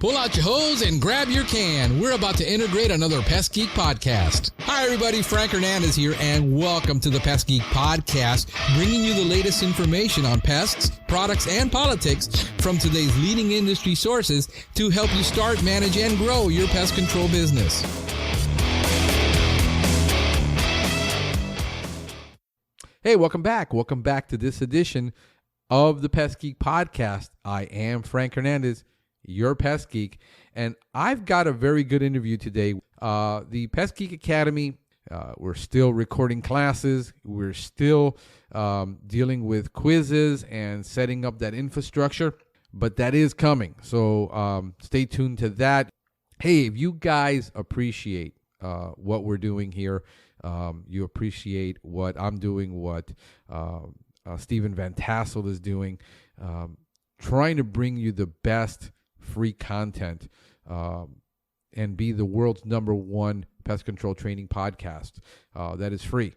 Pull out your hose and grab your can. We're about to integrate another Pest Geek podcast. Hi, everybody. Frank Hernandez here, and welcome to the Pest Geek podcast, bringing you the latest information on pests, products, and politics from today's leading industry sources to help you start, manage, and grow your pest control business. Hey, welcome back. Welcome back to this edition of the Pest Geek podcast. I am Frank Hernandez, your Pest Geek, and I've got a very good interview today. The Pest Geek Academy, we're still recording classes. We're still dealing with quizzes and setting up that infrastructure, but that is coming. So stay tuned to that. Hey, if you guys appreciate what we're doing here, you appreciate what I'm doing, what Stephen Van Tassel is doing, trying to bring you the best free content and be the world's #1 pest control training podcast that is free.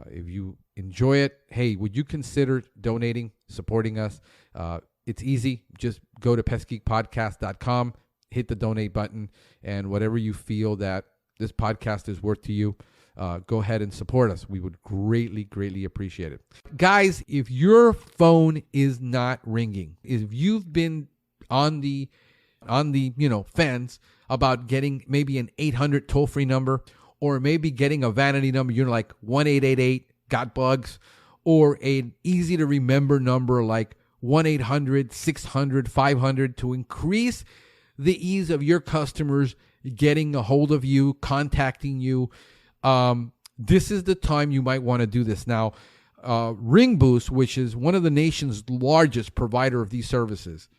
If you enjoy it, hey, would you consider donating, supporting us? It's easy. Just go to pestgeekpodcast.com, hit the donate button, and whatever you feel that this podcast is worth to you, go ahead and support us. We would greatly, greatly appreciate it. Guys, if your phone is not ringing, if you've been on the fence about getting maybe an 800 toll-free number, or maybe getting a vanity number, you're like 1-888 got bugs, or an easy to remember number like 1-800-600-500 to increase the ease of your customers getting a hold of you, contacting you. This is the time you might want to do this. Now, Ring Boost, which is one of the nation's largest provider of these services,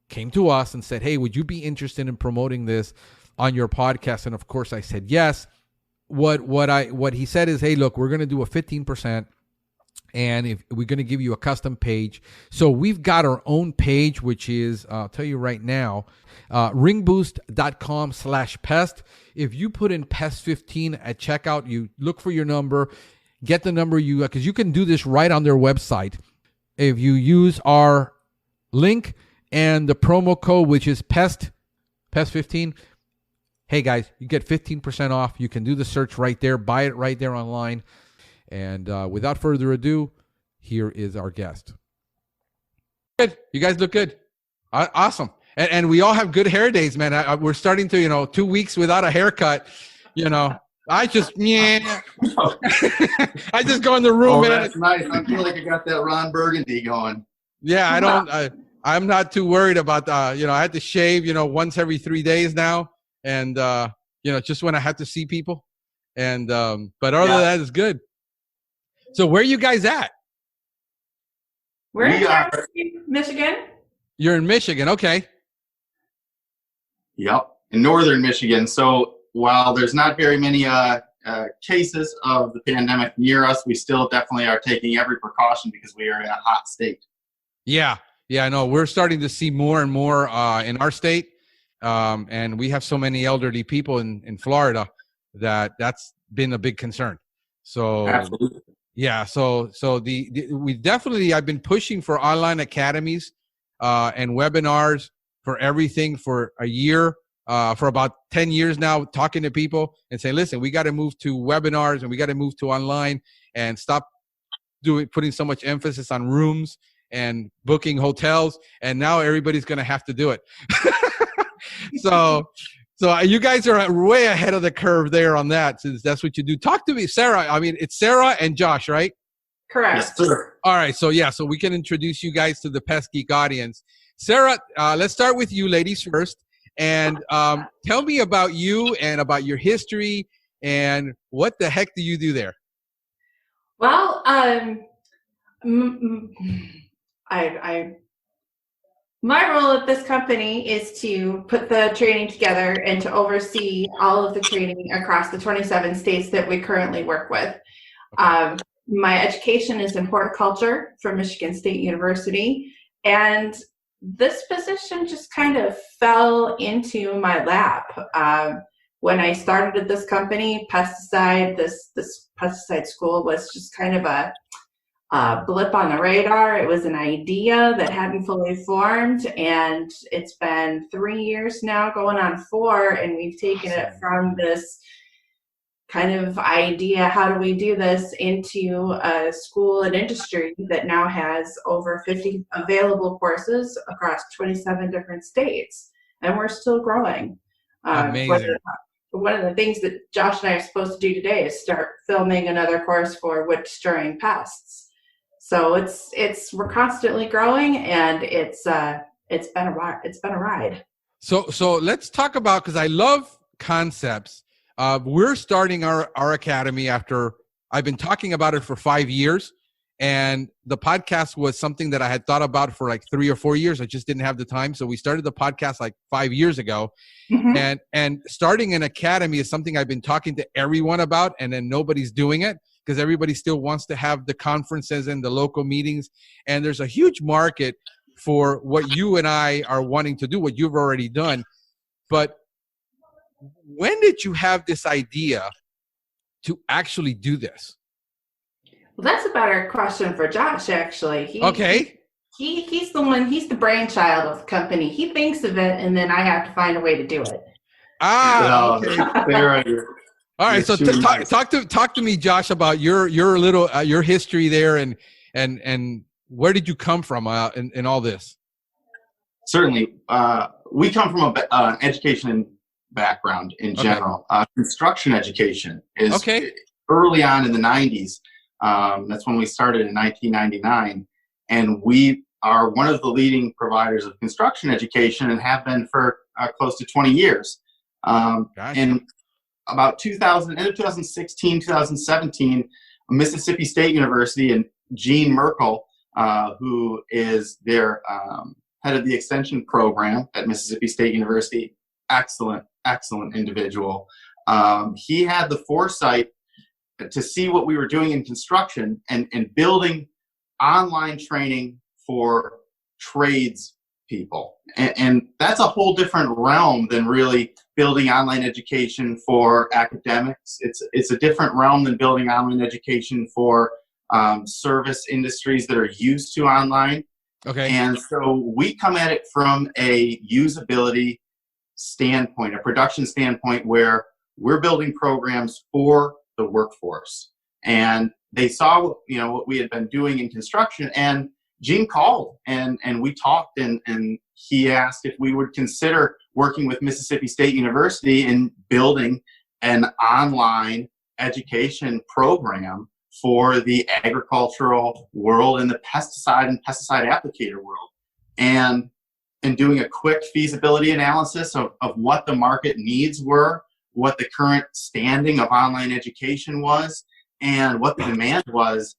came to us and said, hey, would you be interested in promoting this on your podcast? And of course I said yes. What he said is, hey, look, we're going to do a 15%, and if we're going to give you a custom page. So we've got our own page, which is, I'll tell you right now, ringboost.com/pest. If you put in pest 15 at checkout, you look for your number, get the number because you can do this right on their website. If you use our link and the promo code, which is pest 15, hey guys, you get 15% off. You can do the search right there, buy it right there online. And without further ado, here is our guest. Good. You guys look good. Awesome. And we all have good hair days, man. We're starting to, 2 weeks without a hahaircut. I just, I just go in the room, man. That's nice. I feel like I got that Ron Burgundy going. Yeah, I'm not too worried about, I had to shave, once every 3 days now. And, just when I have to see people. And, but other than that, it's good. So where are you guys at? We're in Michigan. You're in Michigan. Okay. Yep. In northern Michigan. So while there's not very many cases of the pandemic near us, we still definitely are taking every precaution because we are in a hot state. Yeah. Yeah, I know. We're starting to see more and more in our state. And we have so many elderly people in Florida that's been a big concern. So absolutely. Yeah. So I've been pushing for online academies and webinars for everything for a year, for about 10 years now, talking to people and saying, listen, we got to move to webinars and we got to move to online and stop putting so much emphasis on rooms and booking hotels. And now everybody's going to have to do it. So you guys are way ahead of the curve there on that, since that's what you do. Talk to me, Sarah. I mean, it's Sarah and Josh, right? Correct. Yes, sir. All right. So we can introduce you guys to the Pest Geek audience. Sarah, let's start with you ladies first. And tell me about you and about your history and what the heck do you do there? Well, my role at this company is to put the training together and to oversee all of the training across the 27 states that we currently work with. My education is in horticulture from Michigan State University, and this position just kind of fell into my lap. When I started at this company, Pesticide, this pesticide school was just kind of a blip on the radar. It was an idea that hadn't fully formed, and it's been 3 years now, going on 4, and we've taken it from this kind of idea, how do we do this, into a school and industry that now has over 50 available courses across 27 different states, and we're still growing. Amazing. One of the things that Josh and I are supposed to do today is start filming another course for witch stirring pests. So we're constantly growing, and it's been a ride. So let's talk about, because I love concepts. We're starting our academy after I've been talking about it for 5 years, and the podcast was something that I had thought about for like 3 or 4 years. I just didn't have the time. So we started the podcast like 5 years ago. Mm-hmm. And starting an academy is something I've been talking to everyone about, and then nobody's doing it because everybody still wants to have the conferences and the local meetings. And there's a huge market for what you and I are wanting to do, what you've already done. But when did you have this idea to actually do this? Well, that's a better question for Josh, actually. He's the brainchild of the company. He thinks of it, and then I have to find a way to do it. Okay. All right, so talk to me, Josh, about your little your history there, and where did you come from in all this? Certainly, we come from an education background in general. Okay. Construction education is early on in the 90s. That's when we started in 1999, and we are one of the leading providers of construction education and have been for close to 20 years. And about 2016, 2017, Mississippi State University and Gene Merkel, who is their head of the extension program at Mississippi State University, excellent individual. He had the foresight to see what we were doing in construction and building online training for trades people. And that's a whole different realm than really building online education for academics. It's a different realm than building online education for service industries that are used to online. Okay. And so we come at it from a usability standpoint, a production standpoint, where we're building programs for the workforce. And they saw what we had been doing in construction, and Gene called and we talked, and he asked if we would consider working with Mississippi State University in building an online education program for the agricultural world and the pesticide and pesticide applicator world, and doing a quick feasibility analysis of what the market needs were, what the current standing of online education was, and what the demand was.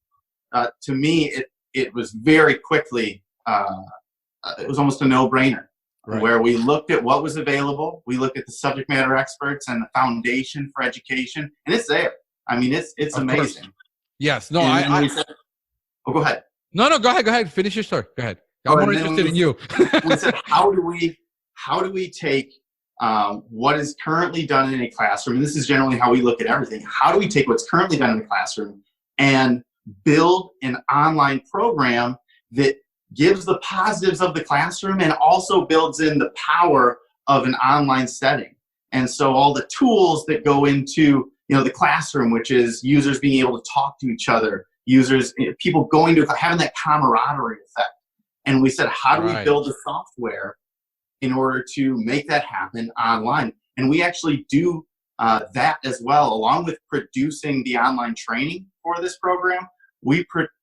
To me, it was very quickly, it was almost a no-brainer. Right. Where we looked at what was available, we looked at the subject matter experts and the foundation for education, and it's there. I mean, it's amazing. Course. Yes. No, we said, go ahead. No, go ahead. Finish your story. Go ahead. I'm more interested in you. We said, how do we take what is currently done in a classroom, and this is generally how we look at everything, how do we take what's currently done in the classroom and build an online program that gives the positives of the classroom and also builds in the power of an online setting? And so all the tools that go into the classroom, which is users being able to talk to each other, people going to having that camaraderie effect. And we said, how do we build the software in order to make that happen online? And we actually do that as well, along with producing the online training for this program.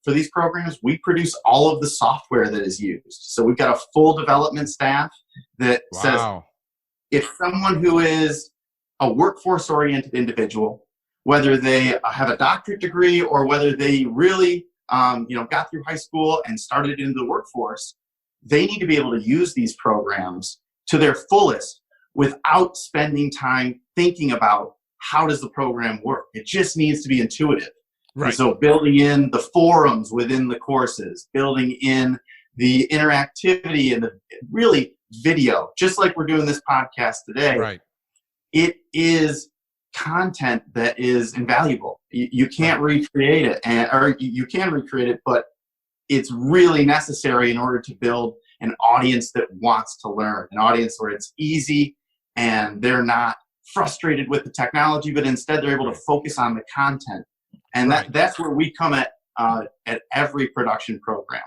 For these programs, we produce all of the software that is used. So we've got a full development staff that says, if someone who is a workforce-oriented individual, whether they have a doctorate degree or whether they really got through high school and started into the workforce, they need to be able to use these programs to their fullest without spending time thinking about how does the program work. It just needs to be intuitive. Right. And so building in the forums within the courses, building in the interactivity and the really video, just like we're doing this podcast today. Right. It is content that is invaluable. You can't recreate it, or you can recreate it, but it's really necessary in order to build an audience that wants to learn, an audience where it's easy and they're not frustrated with the technology, but instead they're able to focus on the content. And that's where we come at every production program.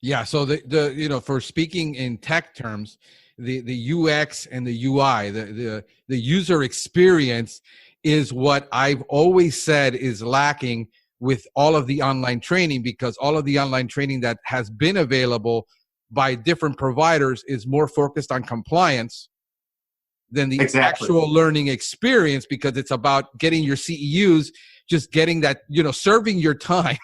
Yeah. So the for speaking in tech terms, the UX and the UI, the user experience is what I've always said is lacking with all of the online training, because all of the online training that has been available by different providers is more focused on compliance than the actual learning experience, because it's about getting your CEUs, just getting that, serving your time.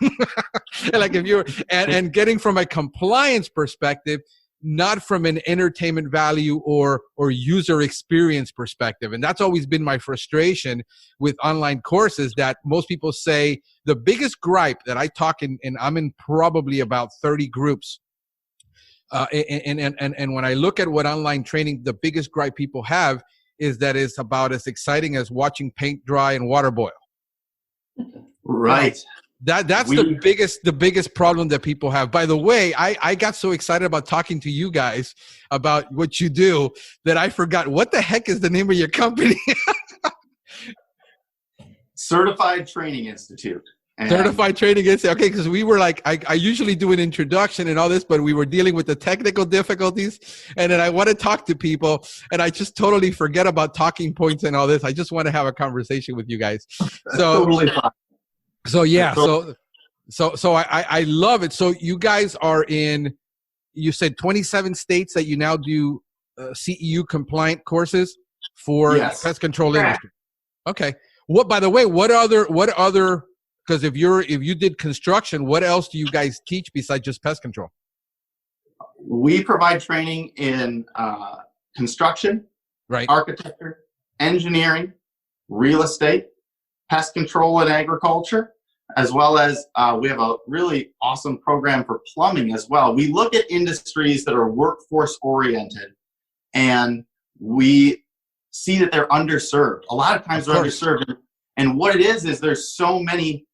Like if you're, and getting from a compliance perspective, not from an entertainment value or user experience perspective. And that's always been my frustration with online courses, that most people say the biggest gripe that I talk in, and I'm in probably about 30 groups. And when I look at what online training, the biggest gripe people have is that it's about as exciting as watching paint dry and water boil. Right. That's the biggest problem that people have. By the way, I got so excited about talking to you guys about what you do that I forgot, what the heck is the name of your company? Certified Training Institute. Certified Training Institute. Okay, because we were like, I usually do an introduction and all this, but we were dealing with the technical difficulties, and then I want to talk to people, and I just totally forget about talking points and all this. I just want to have a conversation with you guys. So totally fine. So yeah, so I love it. So you guys are in, you said 27 states that you now do CEU compliant courses for pest control industry. Okay. By the way, what other? Because if you did construction, what else do you guys teach besides just pest control? We provide training in construction, architecture, engineering, real estate, pest control and agriculture, as well as we have a really awesome program for plumbing as well. We look at industries that are workforce oriented, and we see that they're underserved. A lot of times they're underserved. And what it is there's so many,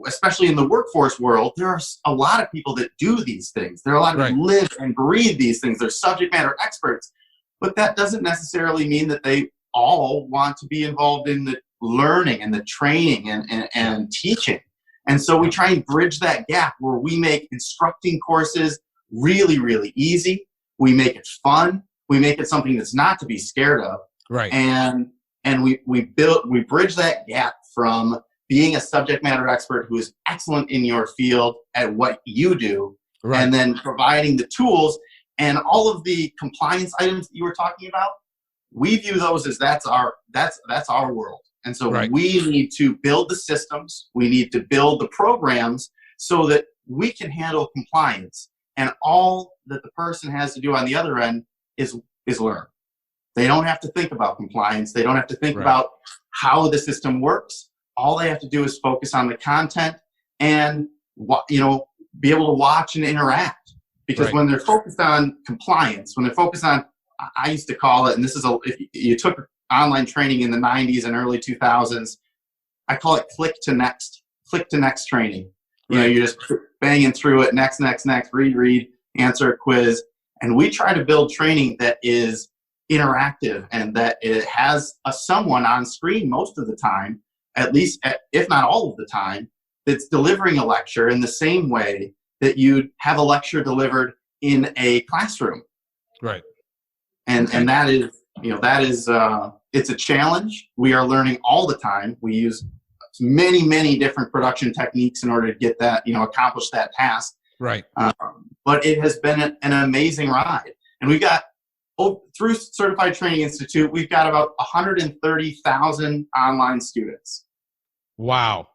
especially in the workforce world, there are a lot of people that do these things. There are a lot of people who live and breathe these things. They're subject matter experts. But that doesn't necessarily mean that they all want to be involved in the learning and the training and teaching. And so we try and bridge that gap where we make instructing courses really, really easy. We make it fun. We make it something that's not to be scared of. Right. And we bridge that gap from being a subject matter expert who is excellent in your field at what you do, and then providing the tools and all of the compliance items that you were talking about. We view those as that's our world. And so we need to build the systems, we need to build the programs so that we can handle compliance. And all that the person has to do on the other end is learn. They don't have to think about compliance. They don't have to think about how the system works. All they have to do is focus on the content and be able to watch and interact. Because when they're focused on compliance, when they're focused on, I used to call it, and this is if you took online training in the 90s and early 2000s, I call it click to next training. You're just banging through it, next, read, answer a quiz. And we try to build training that is interactive and that it has someone on screen most of the time, at least, if not all of the time, that's delivering a lecture in the same way that you'd have a lecture delivered in a classroom. Right. And that is, it's a challenge. We are learning all the time. We use many, many different production techniques in order to get that, accomplish that task. Right. But it has been an amazing ride. And we've got, through Certified Training Institute, we've got about 130,000 online students. Wow.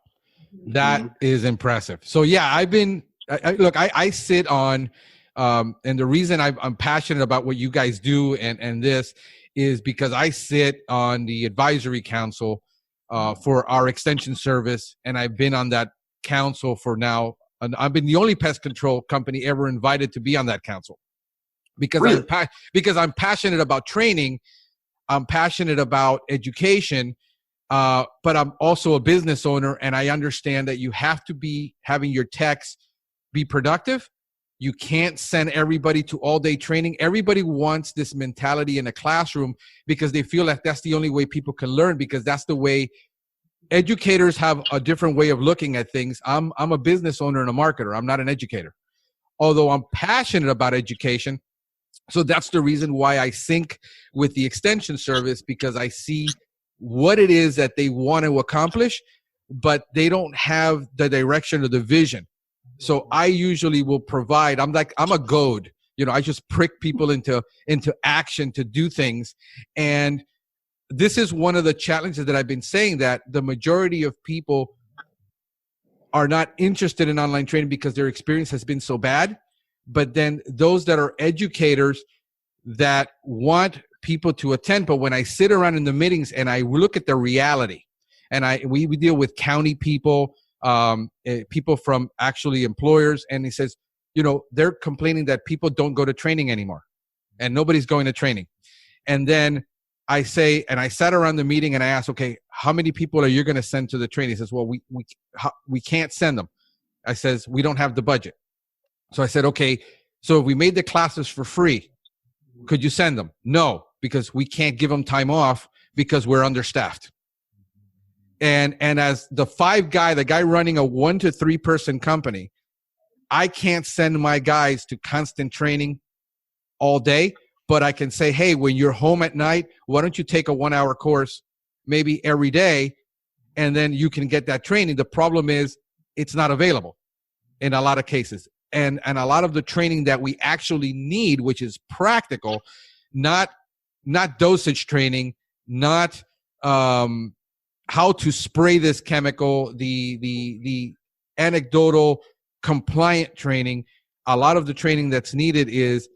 That is impressive. So yeah, I sit on, and the reason I'm passionate about what you guys do and this is because I sit on the advisory council for our extension service, and I've been on that council for now. And I've been the only pest control company ever invited to be on that council because I'm passionate about training. I'm passionate about education. but I'm also a business owner, and I understand that you have to be having your techs be productive. You can't send everybody to all-day training. Everybody wants this mentality in a classroom because they feel like that's the only way people can learn, because that's the way educators have a different way of looking at things. I'm a business owner and a marketer. I'm not an educator, although I'm passionate about education. So that's the reason why I sync with the extension service, because I see what it is that they want to accomplish, but they don't have the direction or the vision. So I usually will provide, I'm a goad, I just prick people into action to do things. And this is one of the challenges that I've been saying, that the majority of people are not interested in online training because their experience has been so bad. But then those that are educators that want people to attend, but when I sit around in the meetings and I look at the reality, and we deal with county people, people from actually employers, and he says, they're complaining that people don't go to training anymore, and nobody's going to training. And then I say, and I sat around the meeting and I asked, okay, how many people are you going to send to the training? He says, well, we can't send them. I says, we don't have the budget. So I said, okay, so if we made the classes for free, could you send them? No, because we can't give them time off because we're understaffed. And as the guy running a 1 to 3 person company, I can't send my guys to constant training all day, but I can say, hey, when you're home at night, why don't you take a 1-hour course maybe every day, and then you can get that training. The problem is it's not available in a lot of cases. And a lot of the training that we actually need, which is practical, not dosage training, not how to spray this chemical, the anecdotal compliant training. A lot of the training that's needed is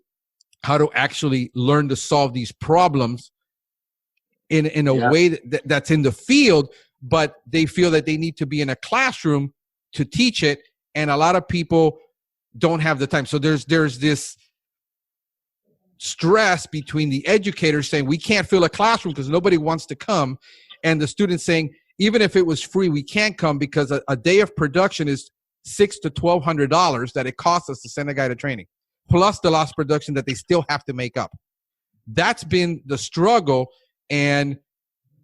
how to actually learn to solve these problems in a way that's in the field, but they feel that they need to be in a classroom to teach it. And a lot of people don't have the time. So there's this stress between the educators saying we can't fill a classroom because nobody wants to come, and the students saying even if it was free, we can't come because a day of production is $600 to $1,200 that it costs us to send a guy to training, plus the lost production that they still have to make up. That's been the struggle. And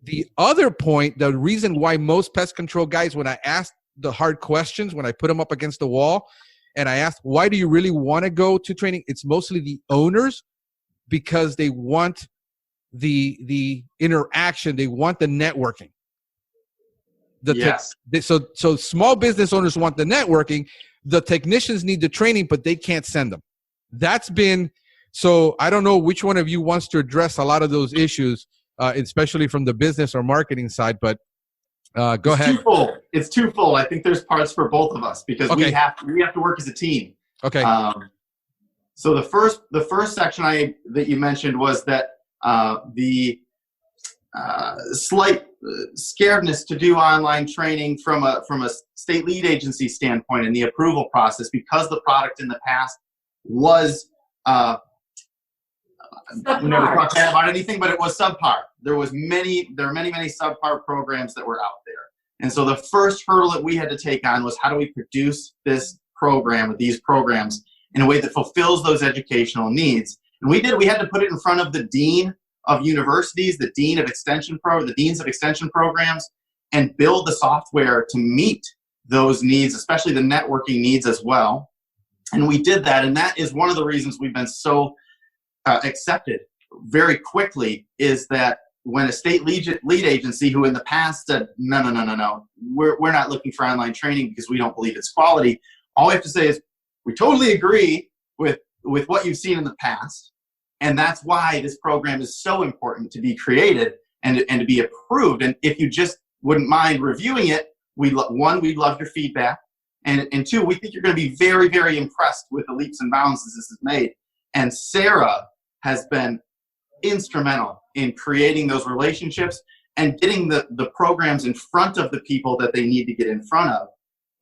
the other point, the reason why most pest control guys, when I ask the hard questions, when I put them up against the wall and I ask, why do you really want to go to training? It's mostly the owners, because they want the interaction. They want the networking. So small business owners want the networking. The technicians need the training, but they can't send them. That's been, so I don't know which one of you wants to address a lot of those issues, especially from the business or marketing side, but go ahead. It's twofold. I think there's parts for both of us because we have to work as a team. Okay. So the first section that you mentioned was that the slight scaredness to do online training from a state lead agency standpoint in the approval process, because the product in the past was we never talked bad about anything, but it was subpar. There are many subpar programs that were out there. And so the first hurdle that we had to take on was, how do we produce this program with these programs in a way that fulfills those educational needs? And we had to put it in front of the dean of universities, the deans of extension programs, and build the software to meet those needs, especially the networking needs as well. And we did that, and that is one of the reasons we've been so accepted very quickly, is that when a state lead agency who in the past said, no, we're not looking for online training because we don't believe it's quality, all we have to say is, we totally agree with what you've seen in the past, and that's why this program is so important to be created and to be approved. And if you just wouldn't mind reviewing it, we'd love your feedback, and two, we think you're going to be very, very impressed with the leaps and bounds that this has made. And Sarah has been instrumental in creating those relationships and getting the programs in front of the people that they need to get in front of,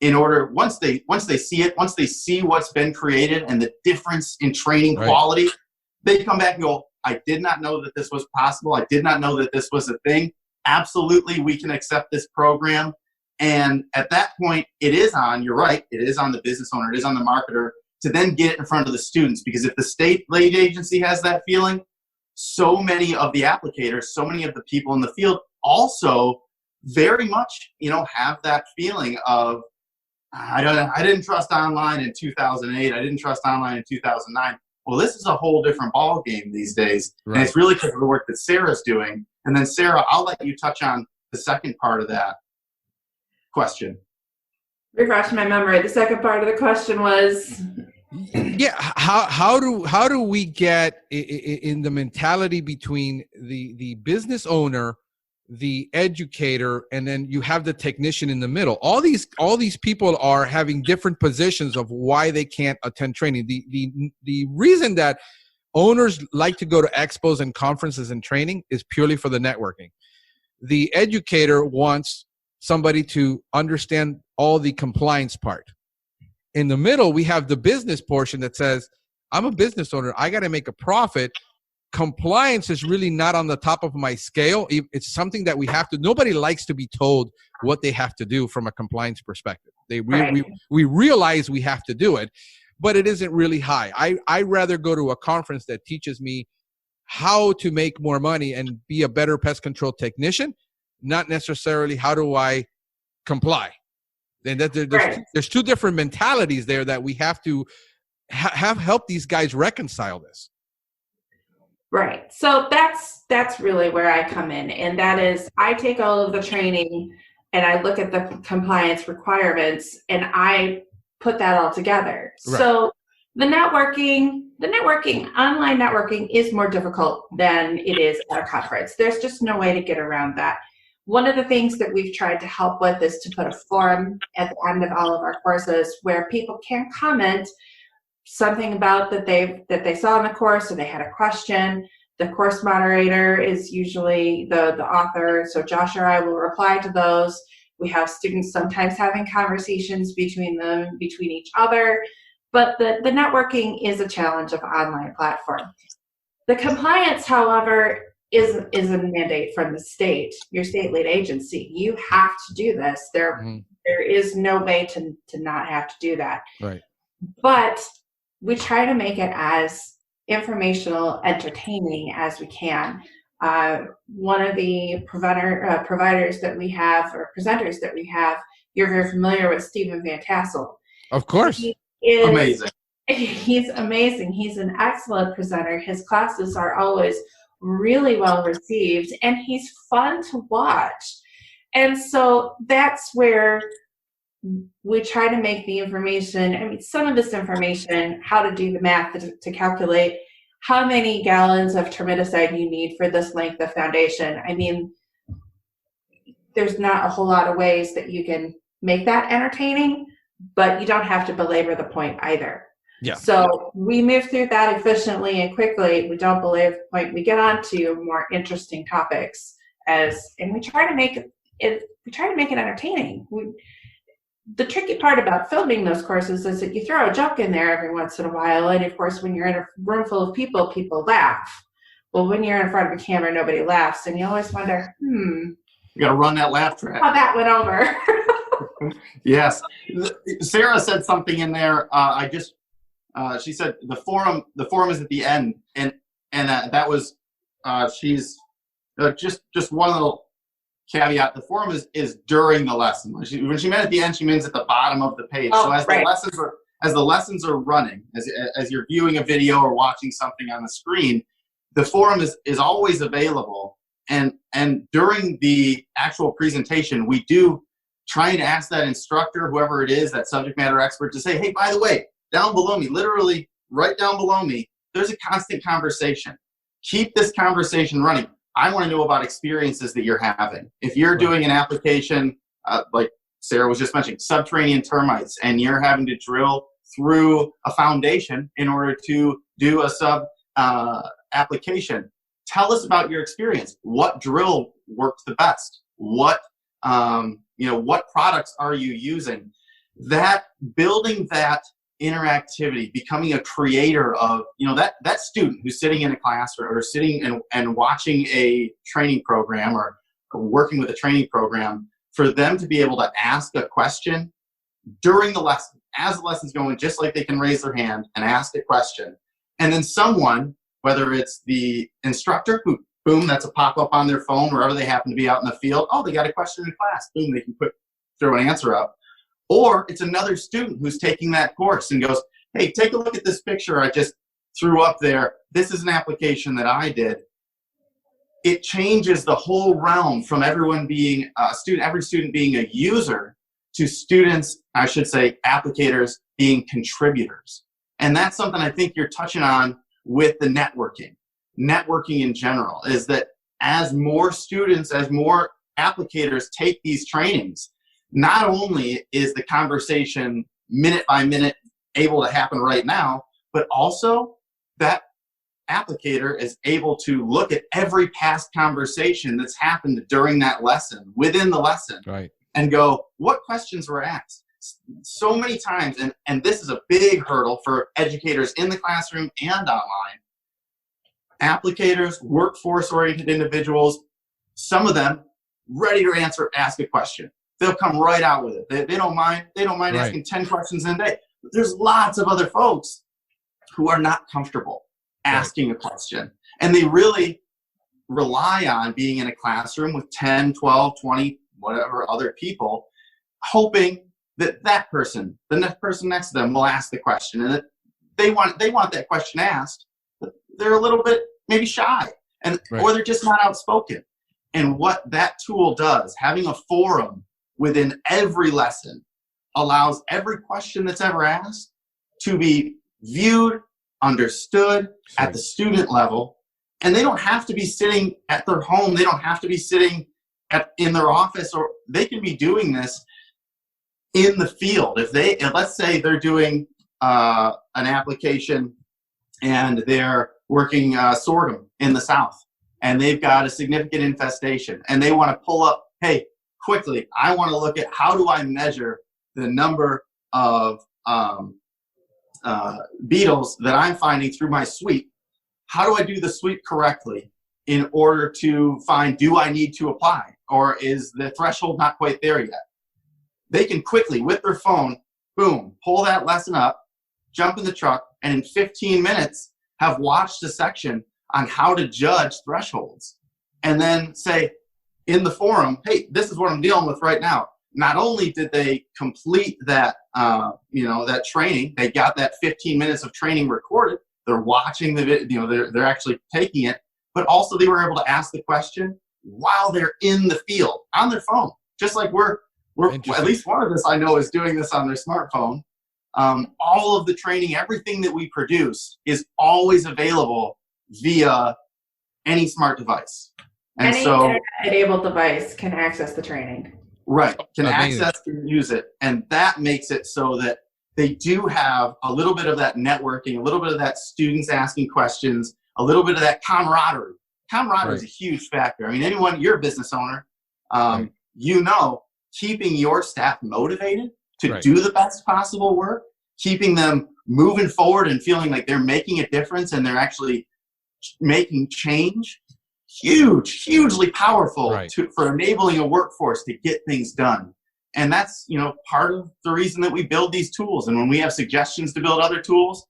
in order, once they see it, once they see what's been created and the difference in training quality, they come back and go, I did not know that this was possible. I did not know that this was a thing. absolutely, we can accept this program. And at that point, it is on, you're right, it is on the business owner, it is on the marketer to then get it in front of the students. Because if the state lead agency has that feeling, so many of the applicators, so many of the people in the field also very much, have that feeling of, I didn't trust online in 2008. I didn't trust online in 2009. Well, this is a whole different ball game these days. Right. And it's really because of the work that Sarah's doing. And then Sarah, I'll let you touch on the second part of that question. Refresh my memory. The second part of the question was, yeah, how do we get in the mentality between the business owner, the educator, and then you have the technician in the middle? All these people are having different positions of why they can't attend training. The reason that owners like to go to expos and conferences and training is purely for the networking. The educator wants somebody to understand all the compliance part. In the middle, we have the business portion that says, I'm a business owner, I got to make a profit. Compliance is really not on the top of my scale. It's something that we have to, nobody likes to be told what they have to do from a compliance perspective. We realize we have to do it, but it isn't really high. I'd rather go to a conference that teaches me how to make more money and be a better pest control technician, not necessarily how do I comply. And there's two different mentalities there that we have to have help these guys reconcile this. Right. So that's really where I come in. And that is, I take all of the training and I look at the compliance requirements and I put that all together. Right. So the networking, online networking is more difficult than it is at a conference. There's just no way to get around that. One of the things that we've tried to help with is to put a forum at the end of all of our courses where people can comment something about that they saw in the course or they had a question. The course moderator is usually the author, so Josh or I will reply to those. We have students sometimes having conversations between each other, but the networking is a challenge of online platform. The compliance, however, is a mandate from the state, your state lead agency. You have to do this. There is no way to not have to do that. Right. But we try to make it as informational, entertaining as we can. One of the providers that we have, or presenters that we have, you're very familiar with Stephen Van Tassel. Of course. He is amazing. He's amazing. He's an excellent presenter. His classes are always really well received, and he's fun to watch. And so that's where we try to make the information, some of this information, how to do the math to calculate how many gallons of termiticide you need for this length of foundation. There's not a whole lot of ways that you can make that entertaining, but you don't have to belabor the point either. Yeah. So we move through that efficiently and quickly. We don't belabor the point. We get on to more interesting topics and we try to make it entertaining. The tricky part about filming those courses is that you throw a joke in there every once in a while, and of course when you're in a room full of people laugh. Well, when you're in front of a camera, nobody laughs, and you always wonder, you got to run that laugh track. How that went over. Yes. Sarah said something in there. She said the forum is at the end, and that was she's just one little caveat. The forum is during the lesson. When she meant at the end, she means at the bottom of the page. Oh, so as the lessons are running, as you're viewing a video or watching something on the screen, the forum is always available. And during the actual presentation, we do try to ask that instructor, whoever it is, that subject matter expert, to say, hey, by the way, down below me, literally right down below me, there's a constant conversation. Keep this conversation running. I want to know about experiences that you're having. If you're doing an application, like Sarah was just mentioning, subterranean termites, and you're having to drill through a foundation in order to do a sub application, tell us about your experience. What drill works the best? What products are you using? That building that interactivity, becoming a creator of, that student who's sitting in a class or sitting and watching a training program or working with a training program, for them to be able to ask a question during the lesson, as the lesson's going, just like they can raise their hand and ask a question. And then someone, whether it's the instructor who, boom, that's a pop-up on their phone wherever they happen to be out in the field. Oh, they got a question in class. Boom, they can throw an answer up. Or it's another student who's taking that course and goes, hey, take a look at this picture I just threw up there. This is an application that I did. It changes the whole realm from everyone being a student, every student being a user, to students, I should say, applicators being contributors. And that's something I think you're touching on with the networking. Networking in general is that as more students, as more applicators take these trainings, not only is the conversation minute by minute able to happen right now, but also that applicator is able to look at every past conversation that's happened during that lesson, within the lesson, right, and go, what questions were asked? So many times, and this is a big hurdle for educators in the classroom and online. Applicators, workforce-oriented individuals, some of them ready to ask a question. They'll come right out with it. They don't mind. They don't mind asking 10 questions in a day. But there's lots of other folks who are not comfortable asking a question. And they really rely on being in a classroom with 10, 12, 20, whatever other people, hoping that that person, the next person next to them, will ask the question. And that they want that question asked, but they're a little bit maybe shy, and or they're just not outspoken. And what that tool does, having a forum within every lesson, allows every question that's ever asked to be viewed, understood at the student level. And they don't have to be sitting at their home. They don't have to be sitting in their office, or they can be doing this in the field. If let's say they're doing an application and they're working sorghum in the South, and they've got a significant infestation, and they want to pull up, hey, quickly, I want to look at how do I measure the number of beetles that I'm finding through my sweep. How do I do the sweep correctly in order to find, do I need to apply, or is the threshold not quite there yet? They can quickly, with their phone, boom, pull that lesson up, jump in the truck, and in 15 minutes have watched a section on how to judge thresholds. And then say in the forum, hey, this is what I'm dealing with right now. Not only did they complete that, that training, they got that 15 minutes of training recorded, they're watching the video, they're actually taking it, but also they were able to ask the question while they're in the field on their phone. Just like we're at least one of us I know is doing this on their smartphone. All of the training, everything that we produce is always available via any smart device. And any so enabled device can access the training. Right, can access and use it. And that makes it so that they do have a little bit of that networking, a little bit of that students asking questions, a little bit of that camaraderie. Camaraderie is a huge factor. I mean, you're a business owner, keeping your staff motivated to do the best possible work, keeping them moving forward and feeling like they're making a difference and they're actually making change. Hugely powerful for enabling a workforce to get things done. And that's, part of the reason that we build these tools. And when we have suggestions to build other tools,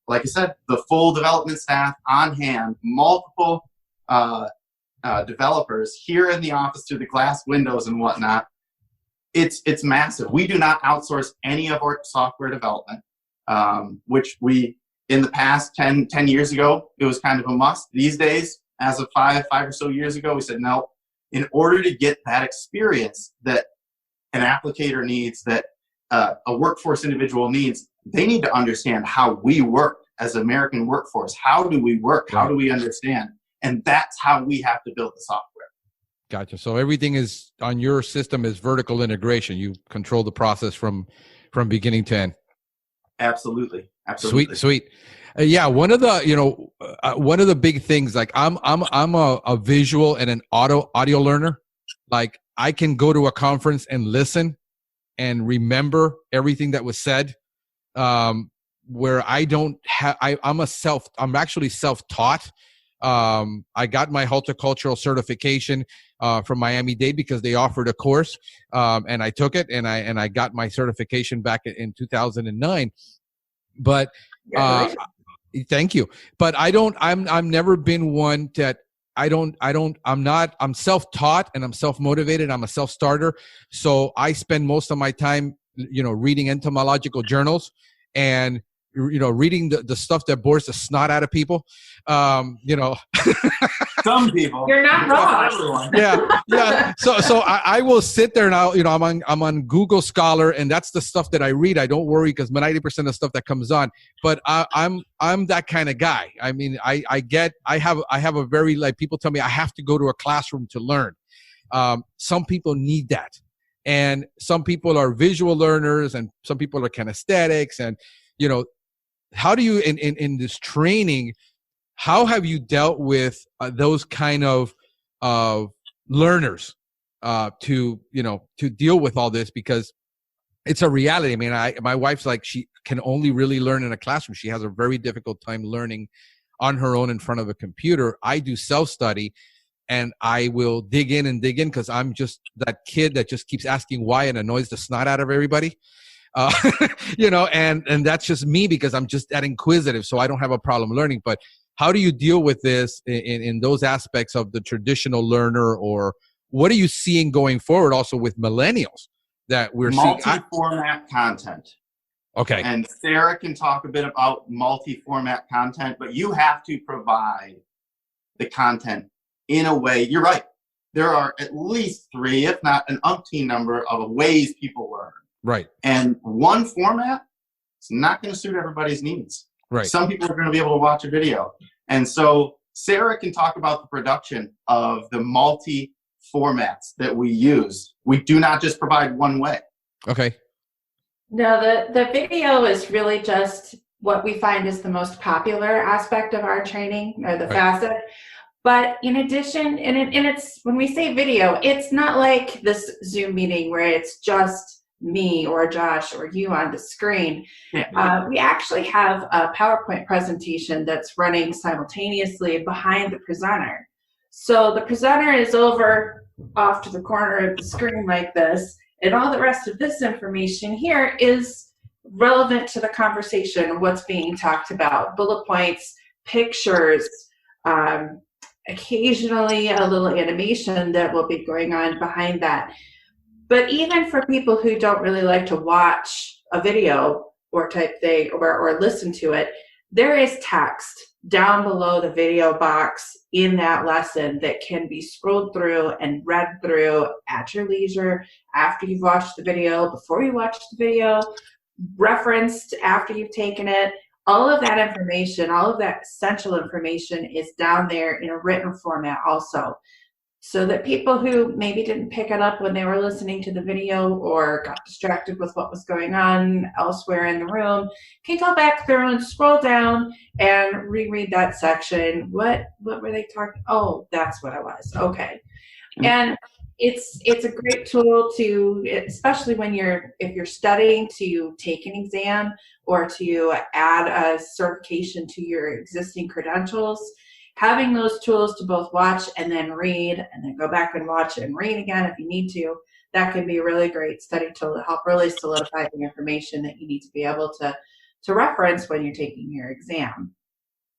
like I said, the full development staff on hand, multiple developers here in the office through the glass windows and whatnot. It's massive. We do not outsource any of our software development, which we, in the past 10 years ago, it was kind of a must. These days, as of five or so years ago, we said, no, in order to get that experience that an applicator needs, that a workforce individual needs, they need to understand how we work as American workforce. How do we work? How do we understand? And that's how we have to build the software. Gotcha. So everything is on your system is vertical integration. You control the process from beginning to end. Absolutely. Sweet. One of the big things, like I'm a visual and an audio learner. Like I can go to a conference and listen and remember everything that was said. Where I don't have, I'm actually self-taught. I got my horticultural certification from Miami-Dade because they offered a course, and I took it, and I got my certification back in 2009. But thank you. But I'm never been one that I'm self-taught and I'm self-motivated. I'm a self-starter. So I spend most of my time, reading entomological journals and, reading the stuff that bores the snot out of people. Some people. You're not wrong. Yeah. So I will sit there and I'm on Google Scholar, and that's the stuff that I read. I don't worry because 90% of stuff that comes on. But I'm that kind of guy. I mean, I have a very, like, people tell me I have to go to a classroom to learn. Some people need that, and some people are visual learners, and some people are kinesthetics, and how do you in this training? How have you dealt with those kind of learners to deal with all this? Because it's a reality. I mean, my wife's like, she can only really learn in a classroom. She has a very difficult time learning on her own in front of a computer. I do self-study, and I will dig in because I'm just that kid that just keeps asking why and annoys the snot out of everybody. And that's just me because I'm just that inquisitive. So I don't have a problem learning. But how do you deal with this in those aspects of the traditional learner, or what are you seeing going forward also with millennials that we're seeing? Multi-format content. Okay. And Sarah can talk a bit about multi-format content, but you have to provide the content in a way. You're right. There are at least 3, if not an umpteen number of ways people learn. Right. And one format is not going to suit everybody's needs. Right. Some people are going to be able to watch a video. And so Sarah can talk about the production of the multi-formats that we use. We do not just provide one way. Okay. No, the video is really just what we find is the most popular aspect of our training, or the facet. But in addition, and it's, when we say video, it's not like this Zoom meeting where it's just me or Josh or you on the screen. Yeah. We actually have a PowerPoint presentation that's running simultaneously behind the presenter. So the presenter is over off to the corner of the screen like this, and all the rest of this information here is relevant to the conversation, what's being talked about, bullet points, pictures, occasionally a little animation that will be going on behind that. But even for people who don't really like to watch a video or type thing or listen to it, there is text down below the video box in that lesson that can be scrolled through and read through at your leisure, after you've watched the video, before you watch the video, referenced after you've taken it. All of that information, all of that essential information is down there in a written format also, so that people who maybe didn't pick it up when they were listening to the video or got distracted with what was going on elsewhere in the room can go back through and scroll down and reread that section. What were they talking? Oh, that's what it was. Okay. And it's a great tool to, especially if you're studying to take an exam or to add a certification to your existing credentials. Having those tools to both watch and then read, and then go back and watch and read again if you need to, that can be a really great study tool to help really solidify the information that you need to be able to reference when you're taking your exam.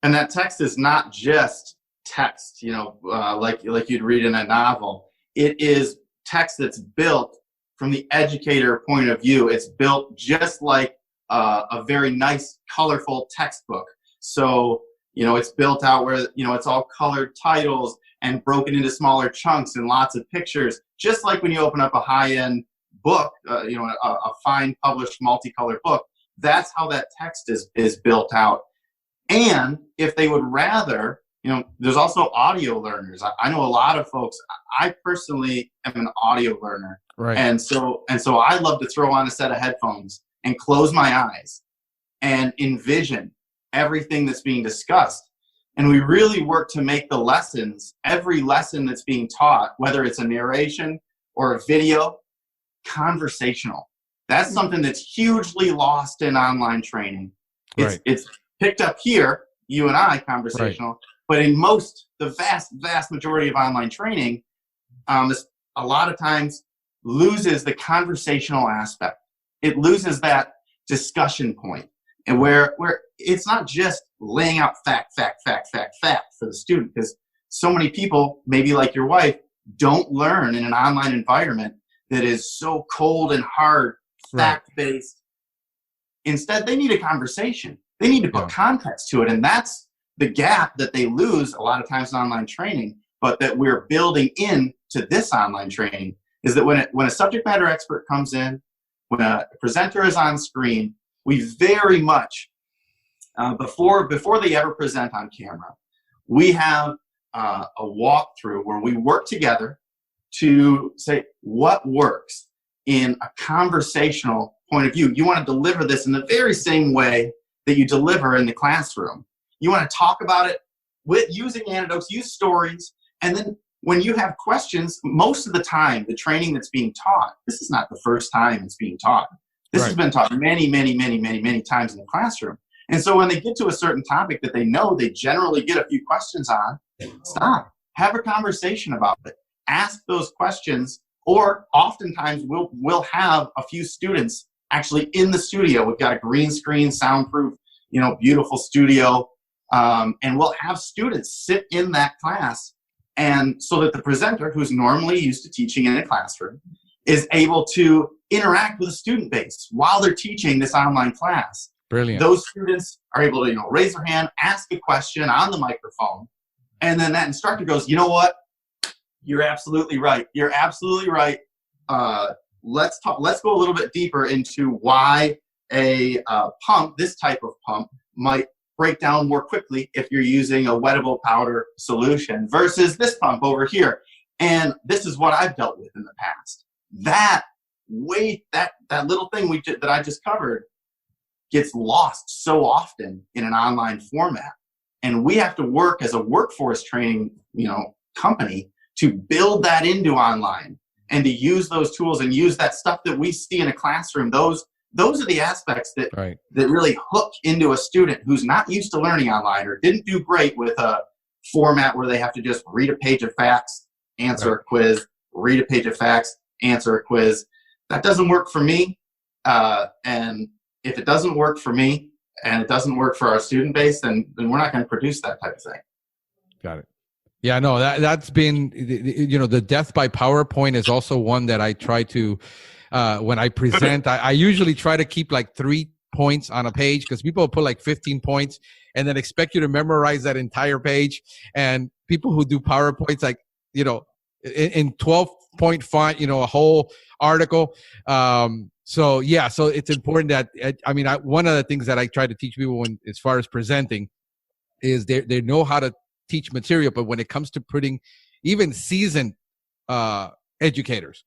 And that text is not just text, like you'd read in a novel. It is text that's built from the educator point of view. It's built just like a very nice, colorful textbook. So it's built out where, it's all colored titles and broken into smaller chunks and lots of pictures, just like when you open up a high-end book, a fine published multicolored book. That's how that text is built out. And if they would rather, there's also audio learners. I know a lot of folks. I personally am an audio learner. Right. And so I love to throw on a set of headphones and close my eyes and envision everything that's being discussed. And we really work to make the lessons, every lesson that's being taught, whether it's a narration or a video, conversational. That's something that's hugely lost in online training. It's picked up here, you and I, conversational, But the vast majority of online training, this a lot of times loses the conversational aspect. It loses that discussion point, and where it's not just laying out fact for the student, because so many people, maybe like your wife, don't learn in an online environment that is so cold and hard, fact-based. Instead, they need a conversation. They need to put context to it, and that's the gap that they lose a lot of times in online training, but that we're building in to this online training, is that when a subject matter expert comes in, when a presenter is on screen, we very much, before they ever present on camera, we have a walkthrough where we work together to say what works in a conversational point of view. You want to deliver this in the very same way that you deliver in the classroom. You want to talk about it with using anecdotes, use stories, and then when you have questions, most of the time, the training that's being taught, this is not the first time it's being taught. This has been taught many times in the classroom. And so when they get to a certain topic that they know they generally get a few questions on, stop. Have a conversation about it. Ask those questions, or oftentimes we'll have a few students actually in the studio. We've got a green screen, soundproof, beautiful studio, and we'll have students sit in that class, and so that the presenter, who's normally used to teaching in a classroom, is able to interact with the student base while they're teaching this online class. Brilliant. Those students are able to, raise their hand, ask a question on the microphone, and then that instructor goes, "You know what? You're absolutely right. You're absolutely right. Let's talk. Let's go a little bit deeper into why a pump, this type of pump, might break down more quickly if you're using a wettable powder solution versus this pump over here. And this is what I've dealt with in the past." That little thing that I just covered gets lost so often in an online format. And we have to work as a workforce training, company to build that into online and to use those tools and use that stuff that we see in a classroom. Those are the aspects that really hook into a student who's not used to learning online or didn't do great with a format where they have to just read a page of facts, answer a quiz, read a page of facts, answer a quiz. That doesn't work for me. And if it doesn't work for me and it doesn't work for our student base, then we're not going to produce that type of thing. Got it. Yeah, no, that's been, the death by PowerPoint is also one that I try to, when I present, I usually try to keep like 3 points on a page, because people put like 15 points and then expect you to memorize that entire page. And people who do PowerPoints, like, in 12-point font, a whole article. So it's important that, one of the things that I try to teach people as far as presenting is they know how to teach material, but when it comes to putting even seasoned educators,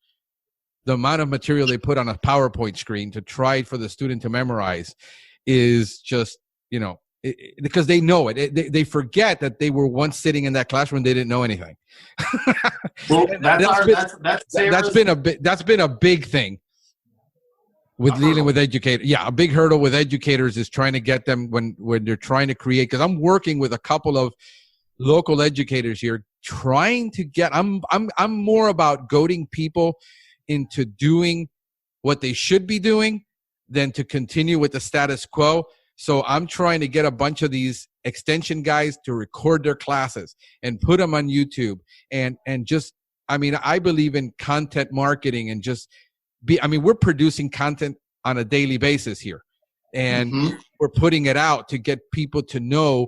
the amount of material they put on a PowerPoint screen to try for the student to memorize is just, because they know it. They forget that they were once sitting in that classroom. They didn't know anything. Well, that's been a big thing with dealing with educators. Yeah, a big hurdle with educators is trying to get them when they're trying to create. Because I'm working with a couple of local educators here, trying to get. I'm more about goading people into doing what they should be doing than to continue with the status quo. So I'm trying to get a bunch of these extension guys to record their classes and put them on YouTube and just, I believe in content marketing and just we're producing content on a daily basis here, and we're putting it out to get people to know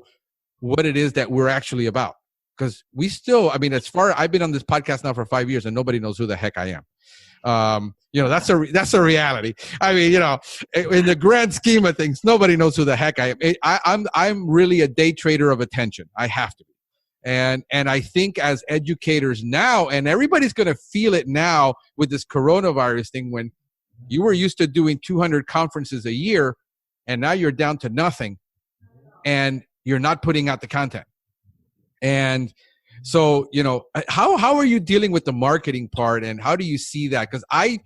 what it is that we're actually about. Because we still, I've been on this podcast now for 5 years and nobody knows who the heck I am. That's a reality. In the grand scheme of things, nobody knows who the heck I am. I'm really a day trader of attention. I have to be. And I think as educators now, and everybody's going to feel it now with this coronavirus thing, when you were used to doing 200 conferences a year and now you're down to nothing and you're not putting out the content. And so, how are you dealing with the marketing part, and how do you see that? Because I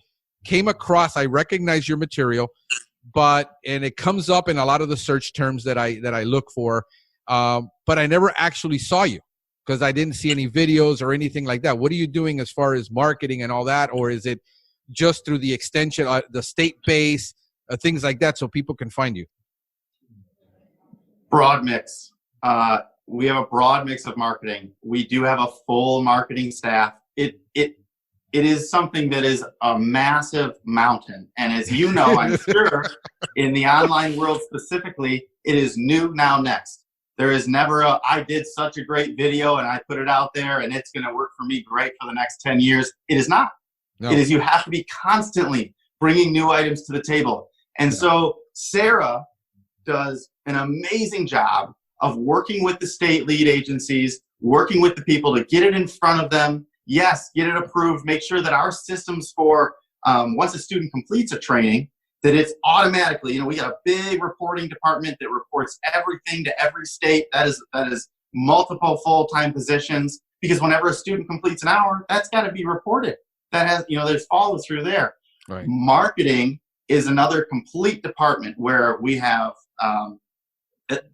recognize your material, and it comes up in a lot of the search terms that I look for. but I never actually saw you because I didn't see any videos or anything like that. What are you doing as far as marketing and all that? Or is it just through the extension, the state base, things like that, so people can find you? Broad mix. We have a broad mix of marketing. We do have a full marketing staff. It is something that is a massive mountain. And as you know, I'm sure in the online world specifically, it is new, now, next. There is never I did such a great video and I put it out there and it's going to work for me great for the next 10 years. It is not. No. It is, you have to be constantly bringing new items to the table. And so Sarah does an amazing job of working with the state lead agencies, working with the people to get it in front of them. Yes, get it approved. Make sure that our systems for once a student completes a training, that it's automatically, we got a big reporting department that reports everything to every state. That is multiple full-time positions, because whenever a student completes an hour, that's got to be reported. That has, there's follow through there. Right. Marketing is another complete department where we have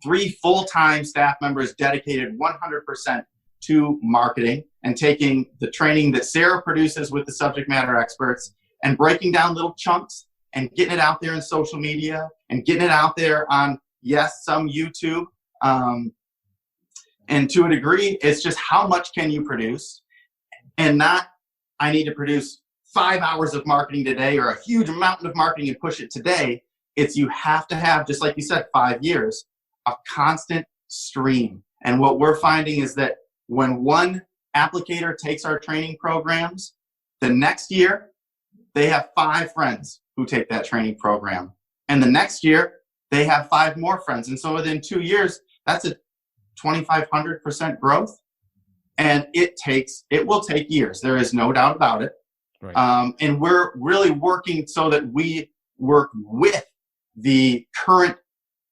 3 full-time staff members dedicated 100% to marketing and taking the training that Sarah produces with the subject matter experts and breaking down little chunks and getting it out there in social media and getting it out there on, yes, some YouTube. And to a degree, it's just how much can you produce, and not, I need to produce 5 hours of marketing today or a huge mountain of marketing and push it today. It's, you have to have, just like you said, 5 years, a constant stream. And what we're finding is that when one applicator takes our training programs, the next year they have 5 friends who take that training program. And the next year they have 5 more friends. And so within 2 years, that's a 2,500% growth. And it will take years. There is no doubt about it. Right. And we're really working so that we work with the current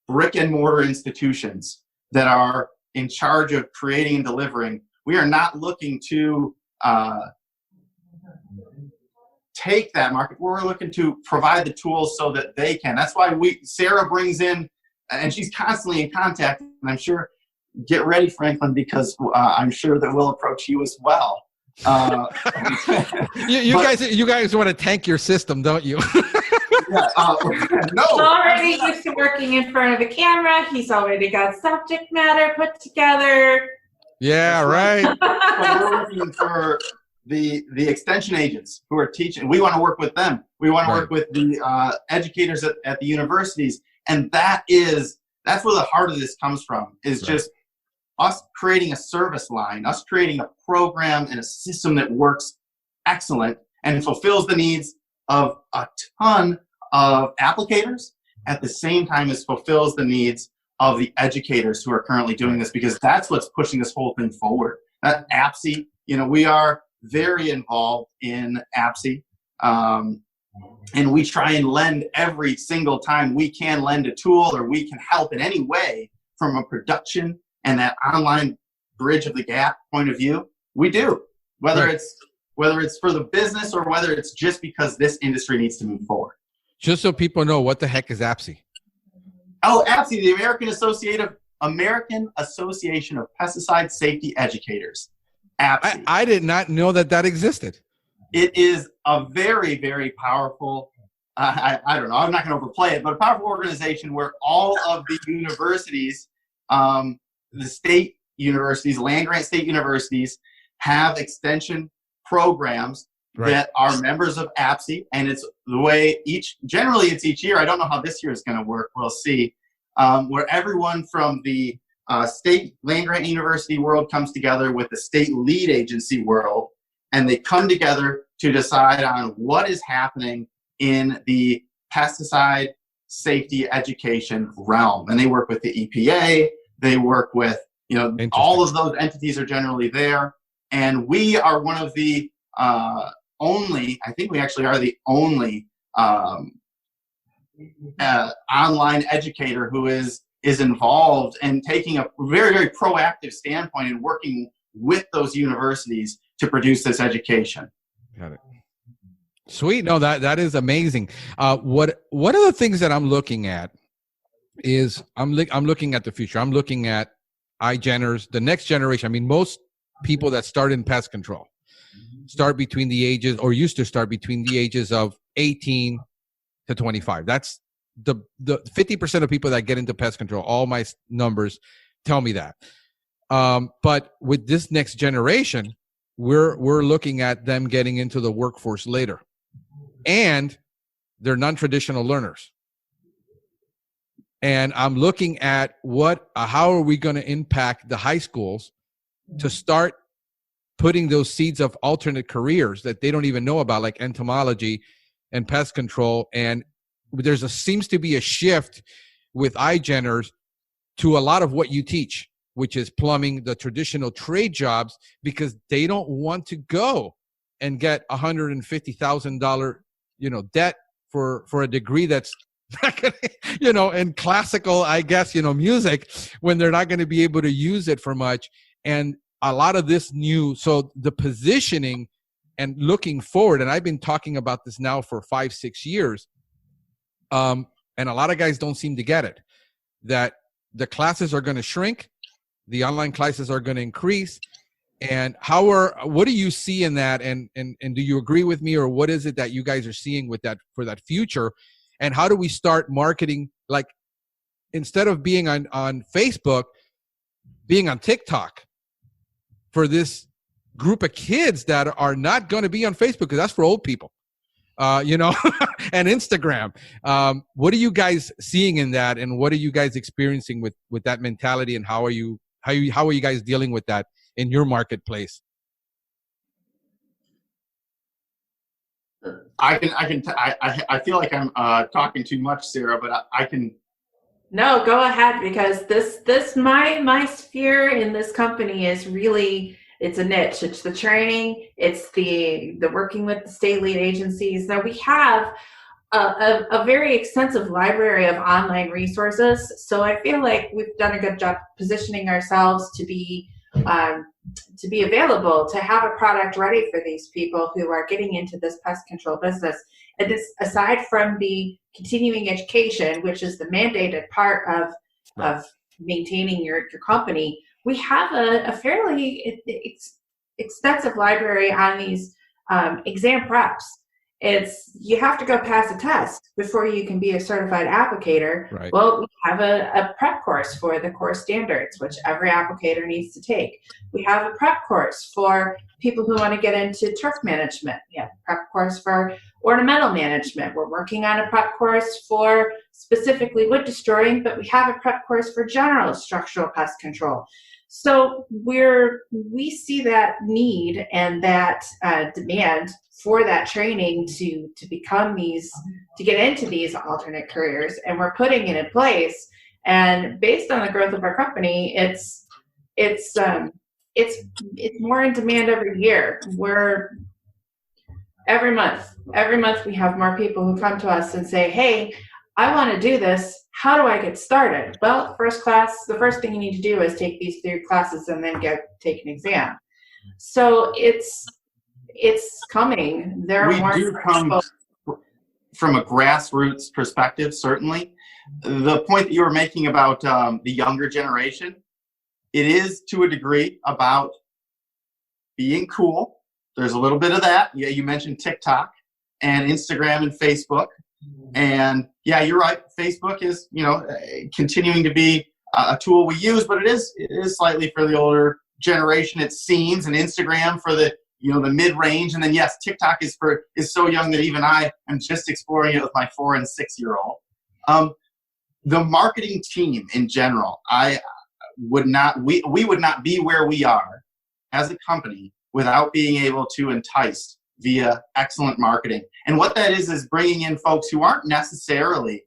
brick and mortar institutions that are in charge of creating and delivering. We are not looking to take that market. We're looking to provide the tools so that they can. That's why Sarah brings in, and she's constantly in contact, and I'm sure, get ready, Franklin, because I'm sure that we'll approach you as well. You guys want to tank your system, don't you? No. He's already used to working in front of a camera. He's already got subject matter put together. Yeah, right. We're looking for the extension agents who are teaching. We want to work with them. We want to work with the educators at the universities, and that's where the heart of this comes from. Is just us creating a service line, us creating a program and a system that works excellent and fulfills the needs of a ton of applicators, at the same time as fulfills the needs of the educators who are currently doing this, because that's what's pushing this whole thing forward. APSI, we are very involved in APSI, and we try and lend every single time we can lend a tool or we can help in any way from a production and that online bridge of the gap point of view. We do, whether it's for the business or whether it's just because this industry needs to move forward. Just so people know, what the heck is APSI? Oh, APSI, the American Association of Pesticide Safety Educators. APSI. I did not know that existed. It is a very, very powerful, I don't know, I'm not going to overplay it, but a powerful organization where all of the universities, the state universities, land-grant state universities, have extension programs that are members of APSI, and it's the way generally it's each year. I don't know how this year is going to work. We'll see. Where everyone from the state land-grant university world comes together with the state lead agency world, and they come together to decide on what is happening in the pesticide safety education realm. And they work with the EPA. They work with, all of those entities are generally there. And we are one of the I think we actually are the only online educator who is involved and taking a very, very proactive standpoint and working with those universities to produce this education. Got it. Sweet. No, that is amazing. One of the things that I'm looking at is I'm looking at the future. I'm looking at iGeners, the next generation. I mean, most people that start in pest control start between the ages, or used to start between the ages of 18 to 25. That's the 50% of people that get into pest control. All my numbers tell me that. But with this next generation, we're looking at them getting into the workforce later, and they're non-traditional learners. And I'm looking at how are we going to impact the high schools to start putting those seeds of alternate careers that they don't even know about, like entomology and pest control. And seems to be a shift with iGeners to a lot of what you teach, which is plumbing, the traditional trade jobs, because they don't want to go and get $150,000, debt for a degree that's not gonna, in classical, I guess, music, when they're not going to be able to use it for much. And a lot of this so the positioning and looking forward, and I've been talking about this now for 5-6 years, and a lot of guys don't seem to get it, that the classes are going to shrink, the online classes are going to increase. And what do you see in that? And do you agree with me, or what is it that you guys are seeing with that for that future? And how do we start marketing, like, instead of being on Facebook, being on TikTok for this group of kids that are not going to be on Facebook, because that's for old people, and Instagram. What are you guys seeing in that, and what are you guys experiencing with that mentality, and how are you guys dealing with that in your marketplace? I feel like I'm talking too much, Sarah, but I can. No, go ahead, because my sphere in this company is really, it's a niche. It's the training. It's the working with the state lead agencies. Now we have a very extensive library of online resources. So I feel like we've done a good job positioning ourselves to be available, to have a product ready for these people who are getting into this pest control business. And this, aside from the continuing education, which is the mandated part of maintaining your company, we have a fairly extensive library on these exam preps. You have to go pass a test before you can be a certified applicator. Right. Well, we have a prep course for the core standards, which every applicator needs to take. We have a prep course for people who want to get into turf management. Yeah, prep course for ornamental management. We're working on a prep course for specifically wood destroying, but we have a prep course for general structural pest control. So we see that need and that demand for that training to become to get into these alternate careers, and we're putting it in place. And based on the growth of our company, it's more in demand every year. Every month we have more people who come to us and say, "Hey, I want to do this. How do I get started?" Well, the first thing you need to do is take these 3 classes and then take an exam. So it's coming. We do come from a grassroots perspective, certainly. The point that you were making about the younger generation, it is to a degree about being cool. There's a little bit of that. Yeah, you mentioned TikTok and Instagram and Facebook. And yeah, you're right. Facebook is, continuing to be a tool we use, but it is slightly for the older generation, it seems, and Instagram for the the mid-range. And then yes, TikTok is so young that even I am just exploring it with my 4- and 6-year-old. The marketing team in general, we would not be where we are as a company without being able to entice via excellent marketing. And what that is bringing in folks who aren't necessarily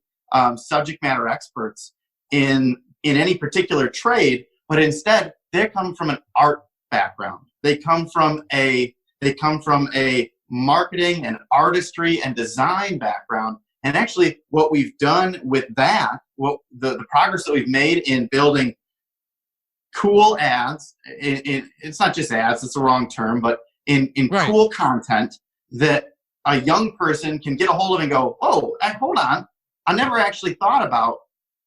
subject matter experts in any particular trade, but instead they come from an art background. They come from a marketing and artistry and design background. And actually what we've done with that, the progress that we've made in building cool ads, it's not just ads, it's the wrong term, but in right. Cool content that a young person can get a hold of and go, "Oh, hold on, I never actually thought about,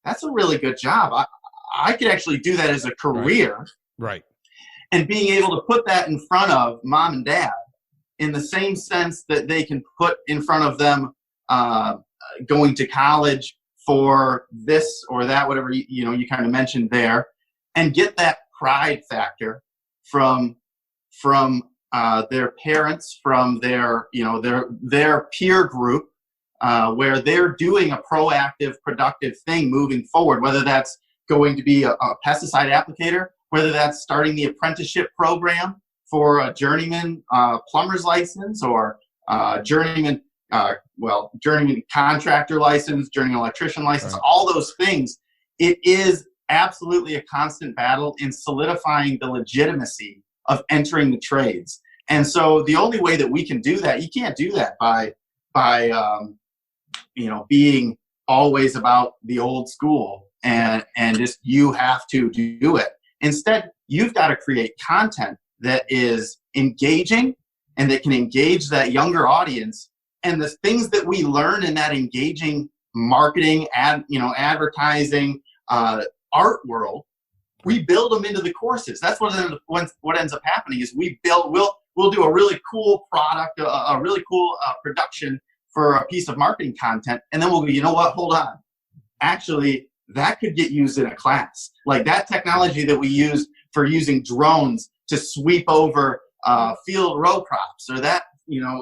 that's a really good job. I could actually do that as a career. Right. And being able to put that in front of mom and dad in the same sense that they can put in front of them going to college for this or that, whatever you kind of mentioned there, and get that pride factor from their parents, from their peer group, where they're doing a proactive, productive thing moving forward, whether that's going to be a pesticide applicator, whether that's starting the apprenticeship program for a journeyman plumber's license, or journeyman contractor license, journeyman electrician license, all those things. It is absolutely a constant battle in solidifying the legitimacy of entering the trades. And so the only way that we can do that, you can't do that by being always about the old school and just you have to do it. Instead, you've got to create content that is engaging and that can engage that younger audience. And the things that we learn in that engaging marketing, advertising, art world, we build them into the courses. That's what ends up happening is we'll do a really cool product, a really cool production for a piece of marketing content, and then we'll go, you know what, hold on. Actually, that could get used in a class. Like that technology that we used for using drones to sweep over field row crops or that,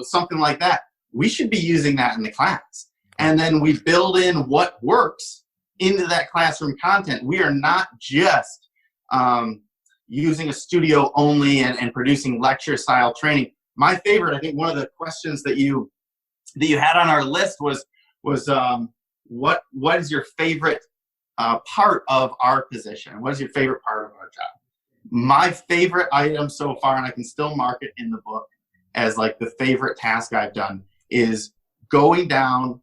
something like that. We should be using that in the class. And then we build in what works into that classroom content. We are not just using a studio only and producing lecture style training. My favorite, I think one of the questions that you had on our list was what is your favorite part of our position? What is your favorite part of our job? My favorite item so far, and I can still mark it in the book as like the favorite task I've done, is going down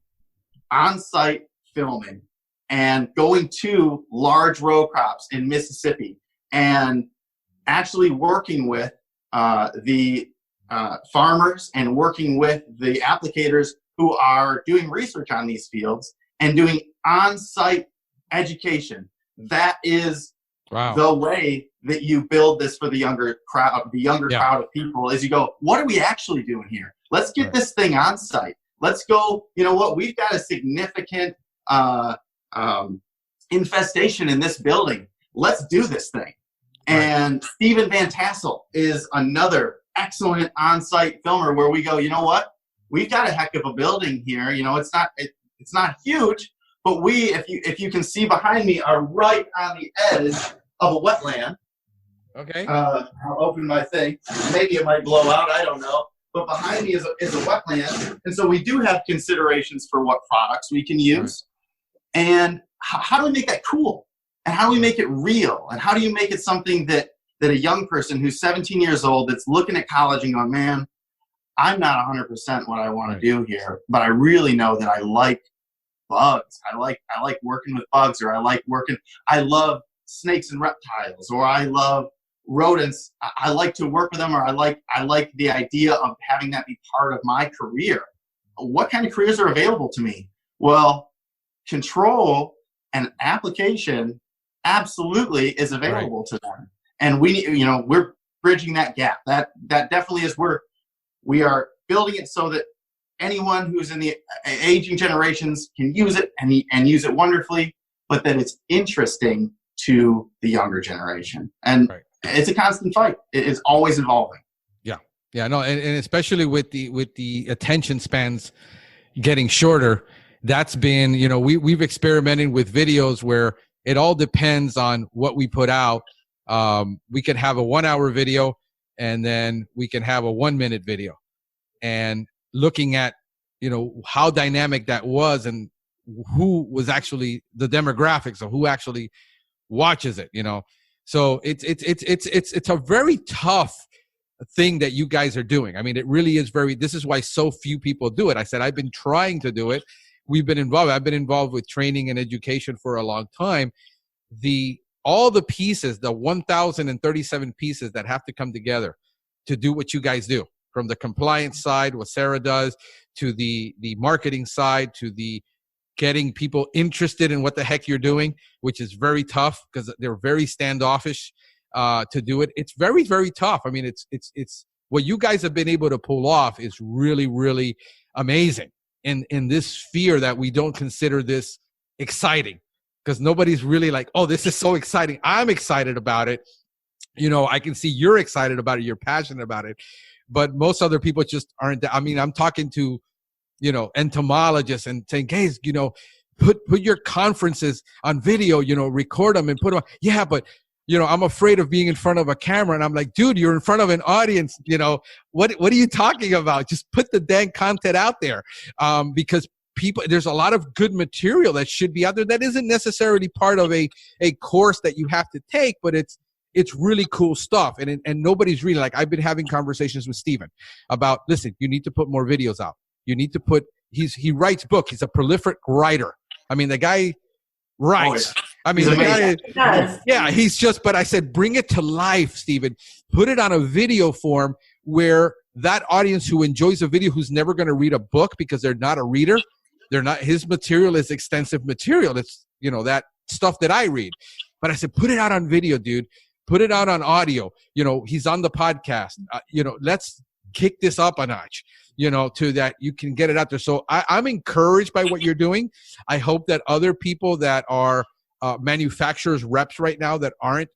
on-site filming and going to large row crops in Mississippi and actually working with the farmers and working with the applicators who are doing research on these fields and doing on-site education. That is the way that you build this for the younger crowd, crowd of people, is you go, what are we actually doing here? Let's get this thing on site. Let's go, you know what, we've got a significant infestation in this building. Let's do this thing. And Stephen Van Tassel is another excellent on-site filmer where we go, you know what, we've got a heck of a building here. It's not huge, but if you can see behind me, are right on the edge of a wetland. Okay. I'll open my thing. Maybe it might blow out. I don't know. But behind me is a wetland. And so we do have considerations for what products we can use. And how do we make that cool? And how do we make it real? And how do you make it something that a young person who's 17 years old that's looking at college and going, man, I'm not 100% what I want to do here, but I really know that I like bugs. I like working with bugs, or I love snakes and reptiles, or I love rodents. I like to work with them, or I like the idea of having that be part of my career. What kind of careers are available to me? Well, control and application absolutely is available to them. And we're bridging that gap. That definitely is where we are building it so that anyone who's in the aging generations can use it and use it wonderfully, but that it's interesting to the younger generation. And it's a constant fight. It is always evolving. Yeah, no, and especially with the attention spans getting shorter, that's been, we've experimented with videos where it all depends on what we put out. We can have a 1 hour video, and then we can have a 1 minute video, and looking at, how dynamic that was and who was actually the demographics of who actually watches it, So it's a very tough thing that you guys are doing. I mean, it really is this is why so few people do it. I said, I've been trying to do it. We've been involved. I've been involved with training and education for a long time. All the pieces, the 1,037 pieces that have to come together to do what you guys do, from the compliance side, what Sarah does, to the marketing side, to the getting people interested in what the heck you're doing, which is very tough because they're very standoffish to do it. It's very, very tough. I mean, it's what you guys have been able to pull off is really, really amazing in this sphere that we don't consider this exciting, because nobody's really like, oh, this is so exciting. I'm excited about it. You know, I can see you're excited about it. You're passionate about it. But most other people just aren't. I mean, I'm talking to, you know, entomologists and saying, hey, you know, put your conferences on video, you know, record them and put them on. Yeah, but, you know, I'm afraid of being in front of a camera. And I'm like, dude, you're in front of an audience. You know, what are you talking about? Just put the dang content out there, because there's a lot of good material that should be out there that isn't necessarily part of a course that you have to take, but it's really cool stuff. And nobody's really like, I've been having conversations with Steven about, listen, you need to put more videos out. You need to put, he writes books. He's a prolific writer. I mean, the guy writes. Oh, yeah. I mean, the guy, yeah, he's just, but I said, bring it to life, Steven. Put it on a video form where that audience who enjoys a video, who's never going to read a book because they're not a reader, his material is extensive material. It's, you know, that stuff that I read. But I said, put it out on video, dude. Put it out on audio. You know, he's on the podcast. You know, let's kick this up a notch, you know, to that you can get it out there. So I'm encouraged by what you're doing. I hope that other people that are manufacturers, reps right now that aren't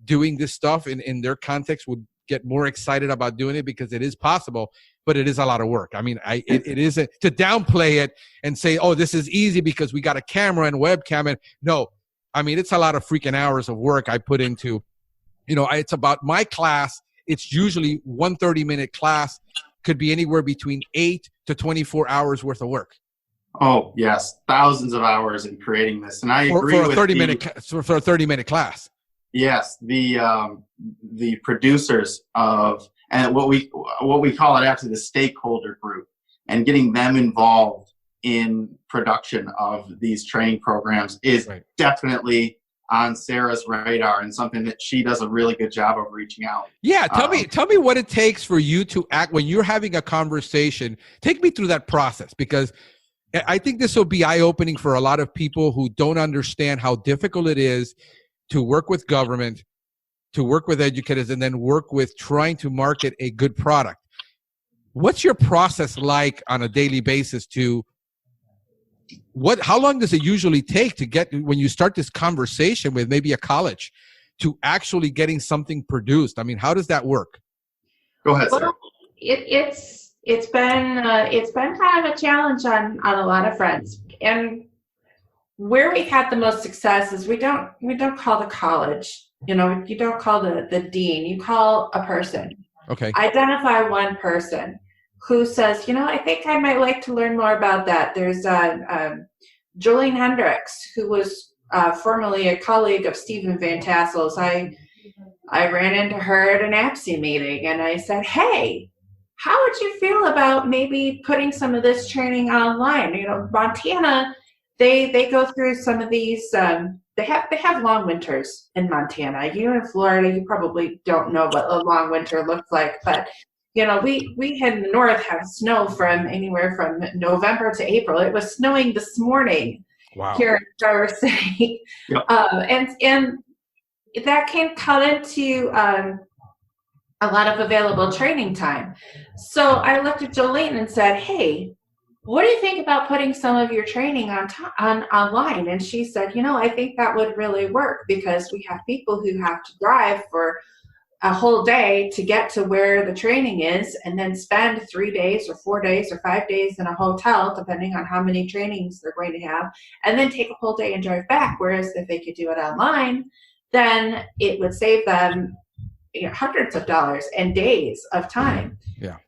doing this stuff in their context would get more excited about doing it, because it is possible, but it is a lot of work. I mean, it isn't to downplay it and say, oh, this is easy because we got a camera and webcam. And no, I mean, it's a lot of freaking hours of work I put into, you know, it's about my class. It's usually 1 30-minute class, could be anywhere between 8 to 24 hours worth of work. Oh, yes. Thousands of hours in creating this. And I agree for a 30-minute class. Yes. The producers of, and what we call it after, the stakeholder group, and getting them involved in production of these training programs is definitely on Sarah's radar, and something that she does a really good job of reaching out. Yeah, tell me what it takes for you to act when you're having a conversation. Take me through that process, because I think this will be eye-opening for a lot of people who don't understand how difficult it is to work with government, to work with educators, and then work with trying to market a good product. What's your process like on a daily basis to how long does it usually take to get, when you start this conversation with maybe a college, to actually getting something produced? I mean, how does that work? Go ahead, Sarah. Well, it's been kind of a challenge on a lot of fronts. And where we've had the most success is we don't call the college. You know, you don't call the dean. You call a person. Okay. Identify one person who says, you know, I think I might like to learn more about that. There's Jolene Hendricks, who was formerly a colleague of Stephen Van Tassel's. I ran into her at an APSI meeting, and I said, hey, how would you feel about maybe putting some of this training online? You know, Montana, they go through some of these, they have long winters in Montana. You in Florida, you probably don't know what a long winter looks like, but you know, we in the north have snow from anywhere from November to April. It was snowing this morning. Wow. Here in Traverse City. Yep. And that can cut into a lot of available training time. So I looked at Jolene and said, hey, what do you think about putting some of your training on online? And she said, you know, I think that would really work, because we have people who have to drive for a whole day to get to where the training is, and then spend 3 days or 4 days or 5 days in a hotel, depending on how many trainings they're going to have, and then take a whole day and drive back. Whereas if they could do it online, then it would save them, you know, hundreds of dollars and days of time. Yeah.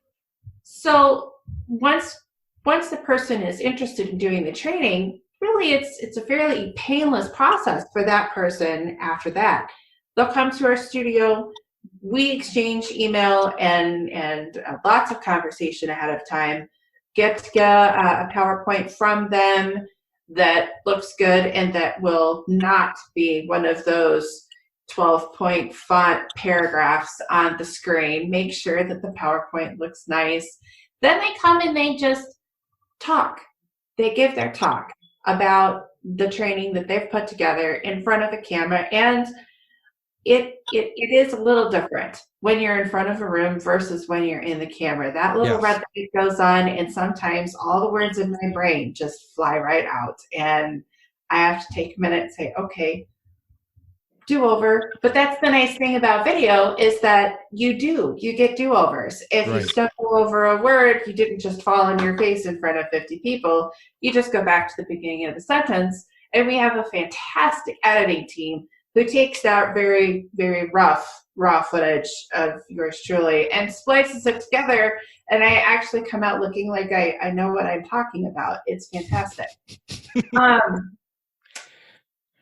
So once the person is interested in doing the training, really it's a fairly painless process for that person after that. They'll come to our studio. We exchange email and lots of conversation ahead of time, get a PowerPoint from them that looks good and that will not be one of those 12-point font paragraphs on the screen. Make sure that the PowerPoint looks nice. Then they come and they just talk. They give their talk. about the training that they've put together in front of a camera. And it is a little different when you're in front of a room versus when you're in the camera. That little red light goes on, and sometimes all the words in my brain just fly right out. And I have to take a minute and say, okay, do-over. But that's the nice thing about video, is that you get do-overs. If you stumble over a word, you didn't just fall on your face in front of 50 people. You just go back to the beginning of the sentence. And we have a fantastic editing team who takes out very, very raw footage of yours truly and splices it together. And I actually come out looking like I know what I'm talking about. It's fantastic.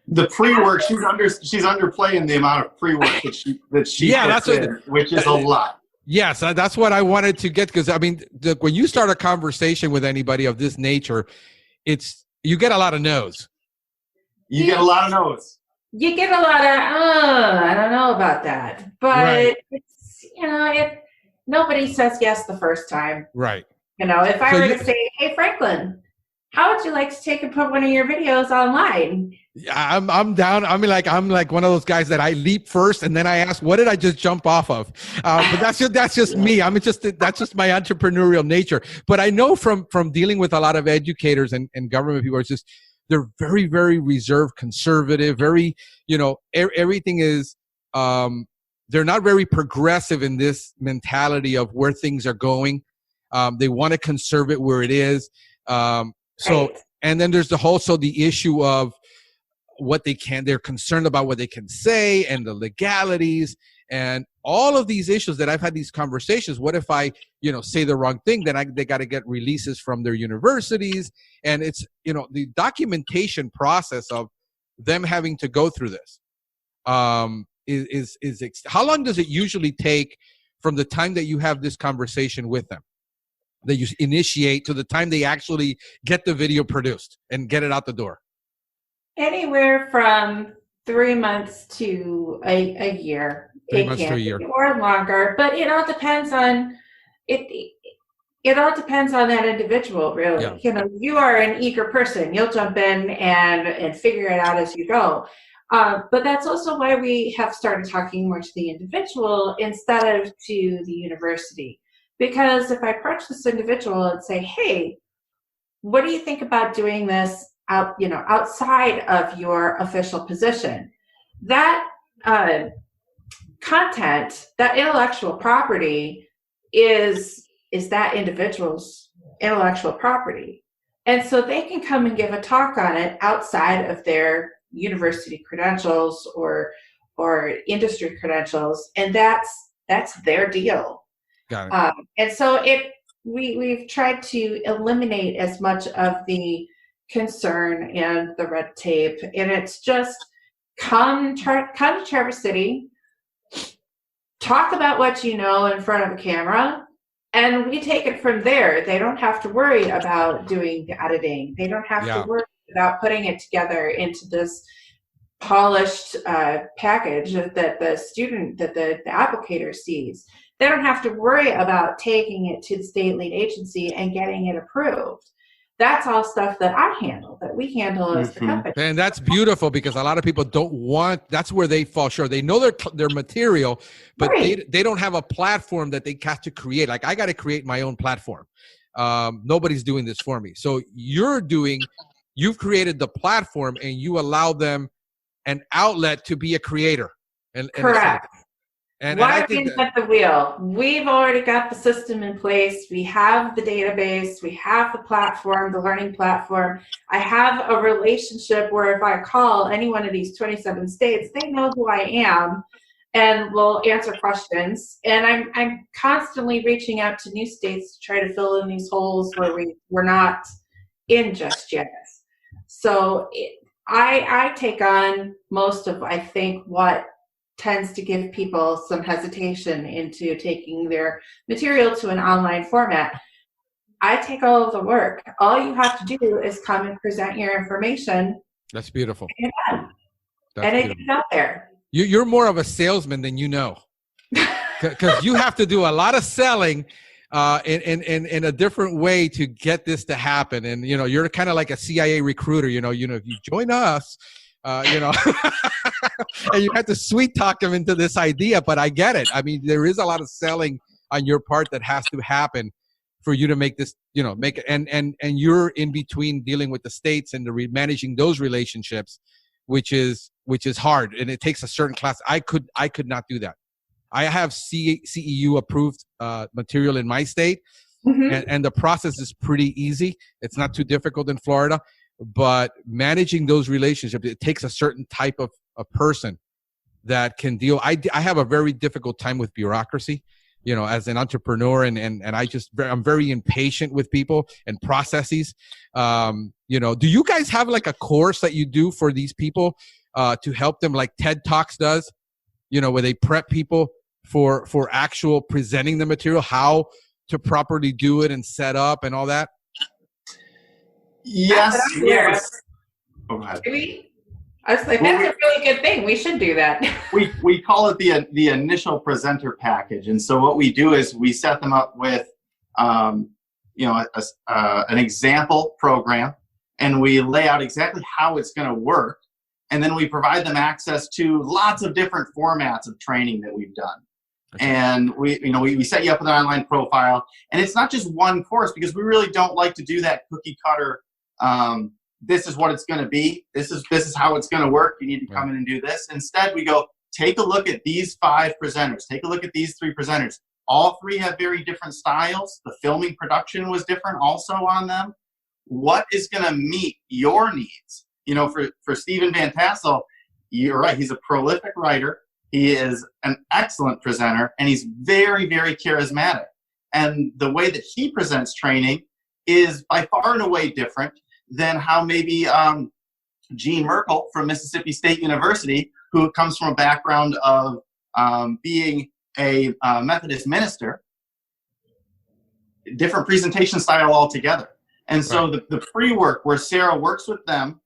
The pre-work, she's underplaying the amount of pre-work that she puts in, which is a lot. Yes, that's what I wanted to get, because I mean, when you start a conversation with anybody of this nature, you get a lot of no's. You get a lot of no's. You get a lot of, I don't know about that. But it's, nobody says yes the first time. Right. If I were to say, hey, Franklin, how would you like to take and put one of your videos online? I'm down. I'm like one of those guys that I leap first and then I ask, what did I just jump off of? But that's just me. That's just my entrepreneurial nature. But I know from dealing with a lot of educators and government people, they're very, very reserved, conservative, very, everything is, they're not very progressive in this mentality of where things are going. They want to conserve it where it is. And then there's also the issue of they're concerned about what they can say and the legalities and all of these issues that I've had these conversations. What if I, say the wrong thing? Then they got to get releases from their universities. And it's, the documentation process of them having to go through this is how long does it usually take from the time that you have this conversation with them, that you initiate, to the time they actually get the video produced and get it out the door? Anywhere from 3 months to a year. 3 months to a year, or longer. But it all depends on it. It all depends on that individual, really. Yeah. You are an eager person. You'll jump in and figure it out as you go. But that's also why we have started talking more to the individual instead of to the university. Because if I approach this individual and say, hey, what do you think about doing this outside of your official position? That content, that intellectual property is that individual's intellectual property. And so they can come and give a talk on it outside of their university credentials or industry credentials. And that's their deal. Got it. And so we've tried to eliminate as much of the concern and the red tape, and it's just come to Traverse City, talk about what you know in front of a camera, and we take it from there. They don't have to worry about doing the editing. They don't have to worry about putting it together into this polished package that the applicator sees. They don't have to worry about taking it to the state lead agency and getting it approved. That's all stuff that I handle, that we handle as the company. And that's beautiful, because a lot of people don't want, that's where they fall short. They know their material, but they don't have a platform that they have to create. Like, I got to create my own platform. Nobody's doing this for me. So you've created the platform and you allow them an outlet to be a creator. Correct. Why reinvent the wheel? We've already got the system in place. We have the database. We have the platform, the learning platform. I have a relationship where if I call any one of these 27 states, they know who I am and will answer questions. And I'm constantly reaching out to new states to try to fill in these holes where we're not in just yet. So I take on most of, I think, what tends to give people some hesitation into taking their material to an online format. I take all of the work. All you have to do is come and present your information. That's beautiful. And it gets out there. You're more of a salesman than you know. Because you have to do a lot of selling in a different way to get this to happen. And, you're kind of like a CIA recruiter, if you join us, and you have to sweet talk them into this idea. But I get it. I mean, there is a lot of selling on your part that has to happen for you to make this, make it. And you're in between dealing with the states and managing those relationships, which is hard. And it takes a certain class. I could not do that. I have CEU approved material in my state, and the process is pretty easy. It's not too difficult in Florida, but managing those relationships, it takes a certain type of a person that can deal. I have a very difficult time with bureaucracy, as an entrepreneur, and I'm very impatient with people and processes. Do you guys have like a course that you do for these people to help them, like TED Talks does, where they prep people for actual presenting the material, how to properly do it and set up and all that? Yes. I was like, that's a really good thing. We should do that. we call it the initial presenter package. And so what we do is we set them up with, an example program, and we lay out exactly how it's going to work. And then we provide them access to lots of different formats of training that we've done. Okay. And we set you up with an online profile, and it's not just one course, because we really don't like to do that cookie cutter. This is what it's going to be. This is how it's going to work. You need to come in and do this. Instead, we go, take a look at these 5 presenters. Take a look at these 3 presenters. All 3 have very different styles. The filming production was different also on them. What is going to meet your needs? For Stephen Van Tassel, you're right. He's a prolific writer. He is an excellent presenter, and he's very, very charismatic. And the way that he presents training is by far and away different than how maybe Gene Merkel from Mississippi State University, who comes from a background of being a Methodist minister, different presentation style altogether. And so the pre-work where Sarah works with them,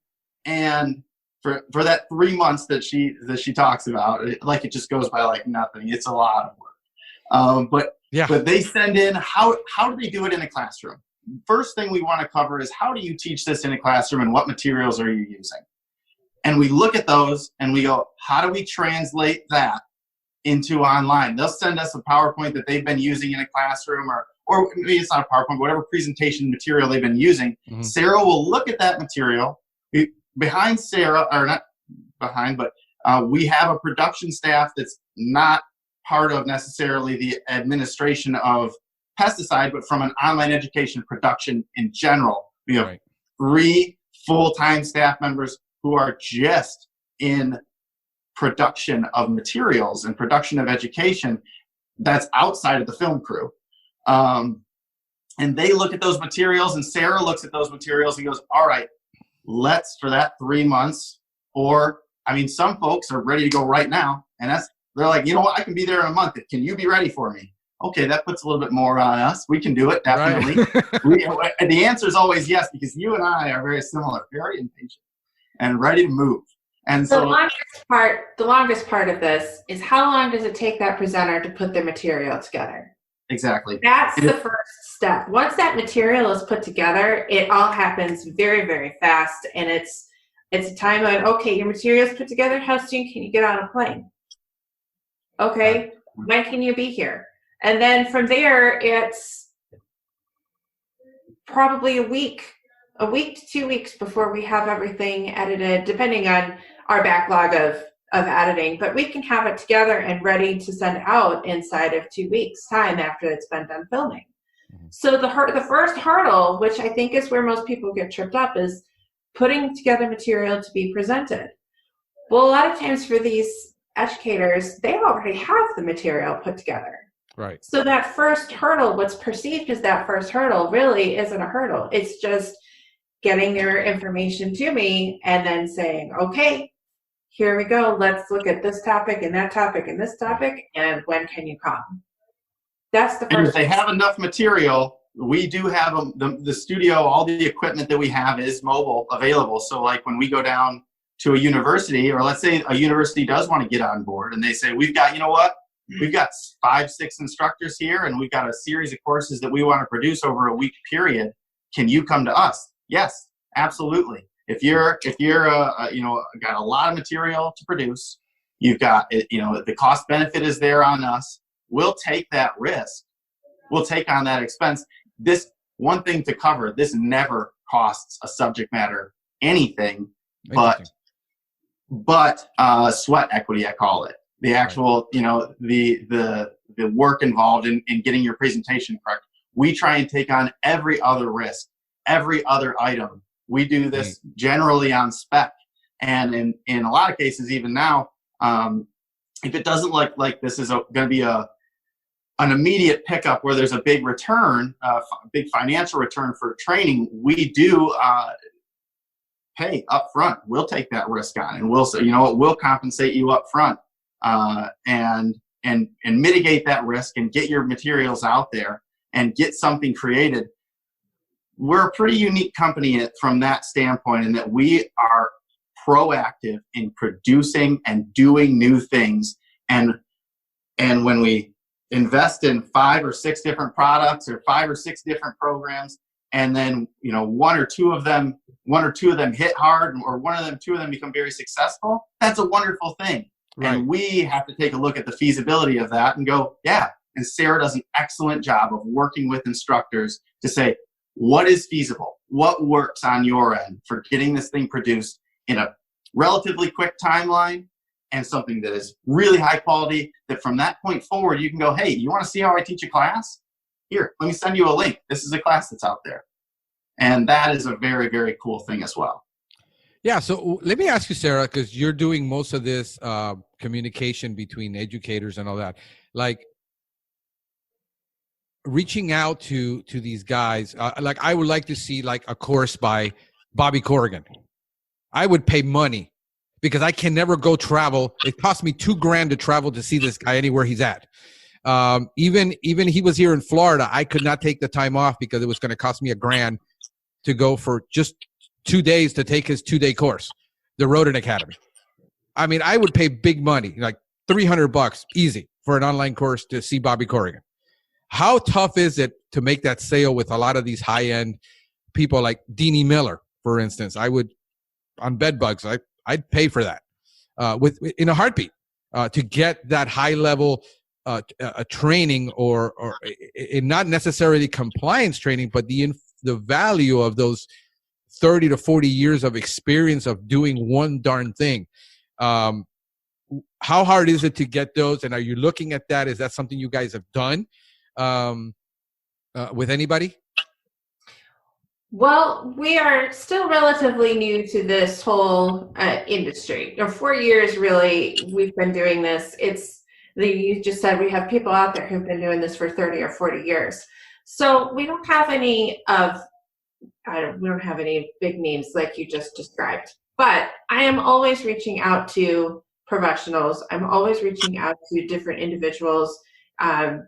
and for that 3 months that she talks about, it just goes by like nothing. It's a lot of work. But they send in, how do they do it in a classroom? First thing we want to cover is, how do you teach this in a classroom, and what materials are you using? And we look at those and we go, how do we translate that into online? They'll send us a PowerPoint that they've been using in a classroom, or maybe it's not a PowerPoint, whatever presentation material they've been using. Sarah will look at that material. Behind Sarah, or not behind, but we have a production staff that's not part of necessarily the administration of Pesticide, but from an online education production in general. We have 3 full-time staff members who are just in production of materials and production of education that's outside of the film crew. And they look at those materials, and Sarah looks at those materials and goes, all right, let's, for that 3 months, or, some folks are ready to go right now, and they're like, what, I can be there in a month. Can you be ready for me? Okay, that puts a little bit more on us. We can do it, definitely. Right. The answer is always yes, because you and I are very similar, very impatient, and ready to move. And so the longest part of this is, how long does it take that presenter to put their material together? Exactly. That's the first step. Once that material is put together, it all happens very, very fast. And it's a time of, okay, your material's put together. How soon can you get on a plane? Okay, when can you be here? And then from there, it's probably a week to 2 weeks before we have everything edited, depending on our backlog of editing. But we can have it together and ready to send out inside of 2 weeks' time after it's been done filming. So the first hurdle, which I think is where most people get tripped up, is putting together material to be presented. Well, a lot of times for these educators, they already have the material put together. Right. So that first hurdle, what's perceived as that first hurdle, really isn't a hurdle. It's just getting their information to me and then saying, okay, here we go. Let's look at this topic and that topic and this topic, and when can you come? That's the first. And if they have enough material, we do have the studio, all the equipment that we have is mobile available. So like when we go down to a university, or let's say a university does want to get on board and they say, we've got, we've got 5, 6 instructors here, and we've got a series of courses that we want to produce over a week period. Can you come to us? Yes, absolutely. If you're got a lot of material to produce, you've got, the cost benefit is there on us. We'll take that risk. We'll take on that expense. This one thing to cover, this never costs a subject matter anything but sweat equity, I call it. The actual, the work involved in getting your presentation correct. We try and take on every other risk, every other item. We do this generally on spec. And in a lot of cases, even now, if it doesn't look like this is going to be an immediate pickup where there's a big return, big financial return for training, we do pay up front. We'll take that risk on, and we'll say, we'll compensate you up front, and mitigate that risk and get your materials out there and get something created. We're a pretty unique company from that standpoint, in that we are proactive in producing and doing new things. And when we invest in 5 or 6 different products or 5 or 6 different programs, and then one or two of them hit hard, or two of them become very successful, that's a wonderful thing. Right. And we have to take a look at the feasibility of that and go, yeah. And Sarah does an excellent job of working with instructors to say, what is feasible? What works on your end for getting this thing produced in a relatively quick timeline, and something that is really high quality, that from that point forward, you can go, hey, you want to see how I teach a class? Here, let me send you a link. This is a class that's out there. And that is a very, very cool thing as well. Yeah, so let me ask you, Sarah, because you're doing most of this communication between educators and all that. Like, reaching out to these guys, like I would like to see like a course by Bobby Corrigan. I would pay money because I can never go travel. It cost me $2,000 to travel to see this guy anywhere he's at. Even he was here in Florida, I could not take the time off because it was going to cost me $1,000 to go for just 2 days to take his 2-day course, the Rodent Academy. I mean, I would pay big money, like $300 easy for an online course to see Bobby Corrigan. How tough is it to make that sale with a lot of these high-end people like Deanie Miller, for instance? I would, on bedbugs, I'd pay for that in a heartbeat to get that high-level training, or not necessarily compliance training, but the value of those 30 to 40 years of experience of doing one darn thing. How hard is it to get those? And are you looking at that? Is that something you guys have done with anybody? Well, we are still relatively new to this whole industry. 4 years, really, we've been doing this. You just said we have people out there who've been doing this for 30 or 40 years. So we don't have any big names like you just described. But I am always reaching out to professionals. I'm always reaching out to different individuals,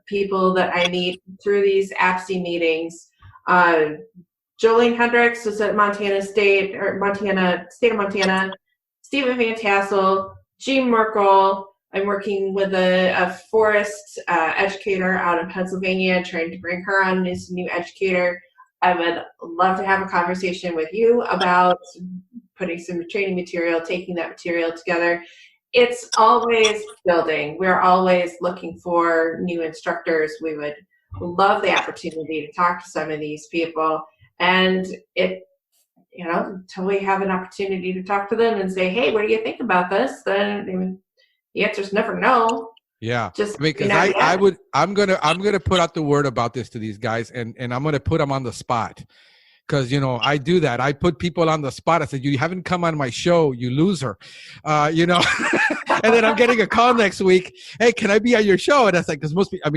people that I meet through these APSI meetings. Jolene Hendricks is at Montana State of Montana. Stephen Van Tassel, Jean Merkel. I'm working with a forest educator out in Pennsylvania, trying to bring her on as a new educator. I would love to have a conversation with you about putting some training material, taking that material together. It's always building. We're always looking for new instructors. We would love the opportunity to talk to some of these people. And until we have an opportunity to talk to them and say, hey, what do you think about this? Then the answer's never no. Yeah, because I'm gonna put out the word about this to these guys, and I'm gonna put them on the spot, because I do that. I put people on the spot. I said, you haven't come on my show, you loser, and then I'm getting a call next week. Hey, can I be on your show? And that's like, because most people,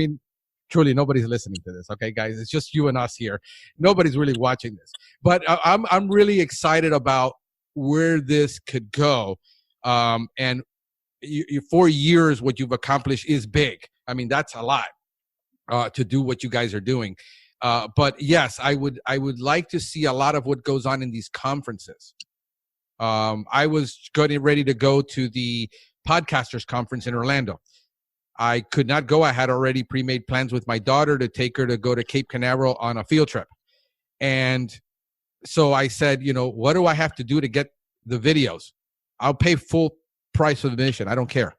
truly nobody's listening to this. Okay, guys, it's just you and us here. Nobody's really watching this, but I'm really excited about where this could go, and. 4 years, what you've accomplished is big. That's a lot to do what you guys are doing. But yes, I would like to see a lot of what goes on in these conferences. I was getting ready to go to the podcasters conference in Orlando. I could not go. I had already pre-made plans with my daughter to take her to go to Cape Canaveral on a field trip. And so I said, what do I have to do to get the videos? I'll pay full price of admission. I don't care.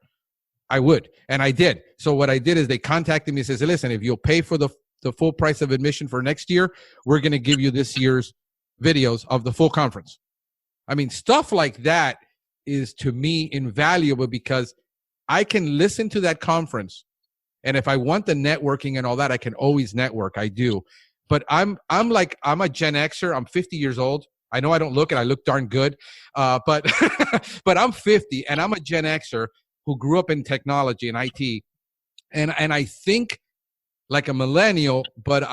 I would. And I did. So what I did is they contacted me and says, listen, if you'll pay for the full price of admission for next year, we're going to give you this year's videos of the full conference. I mean, stuff like that is to me invaluable because I can listen to that conference. And if I want the networking and all that, I can always network. I do. But I'm a Gen Xer. I'm 50 years old. I know I don't look it. I look darn good. But I'm 50 and I'm a Gen Xer who grew up in technology and IT. And I think like a millennial, but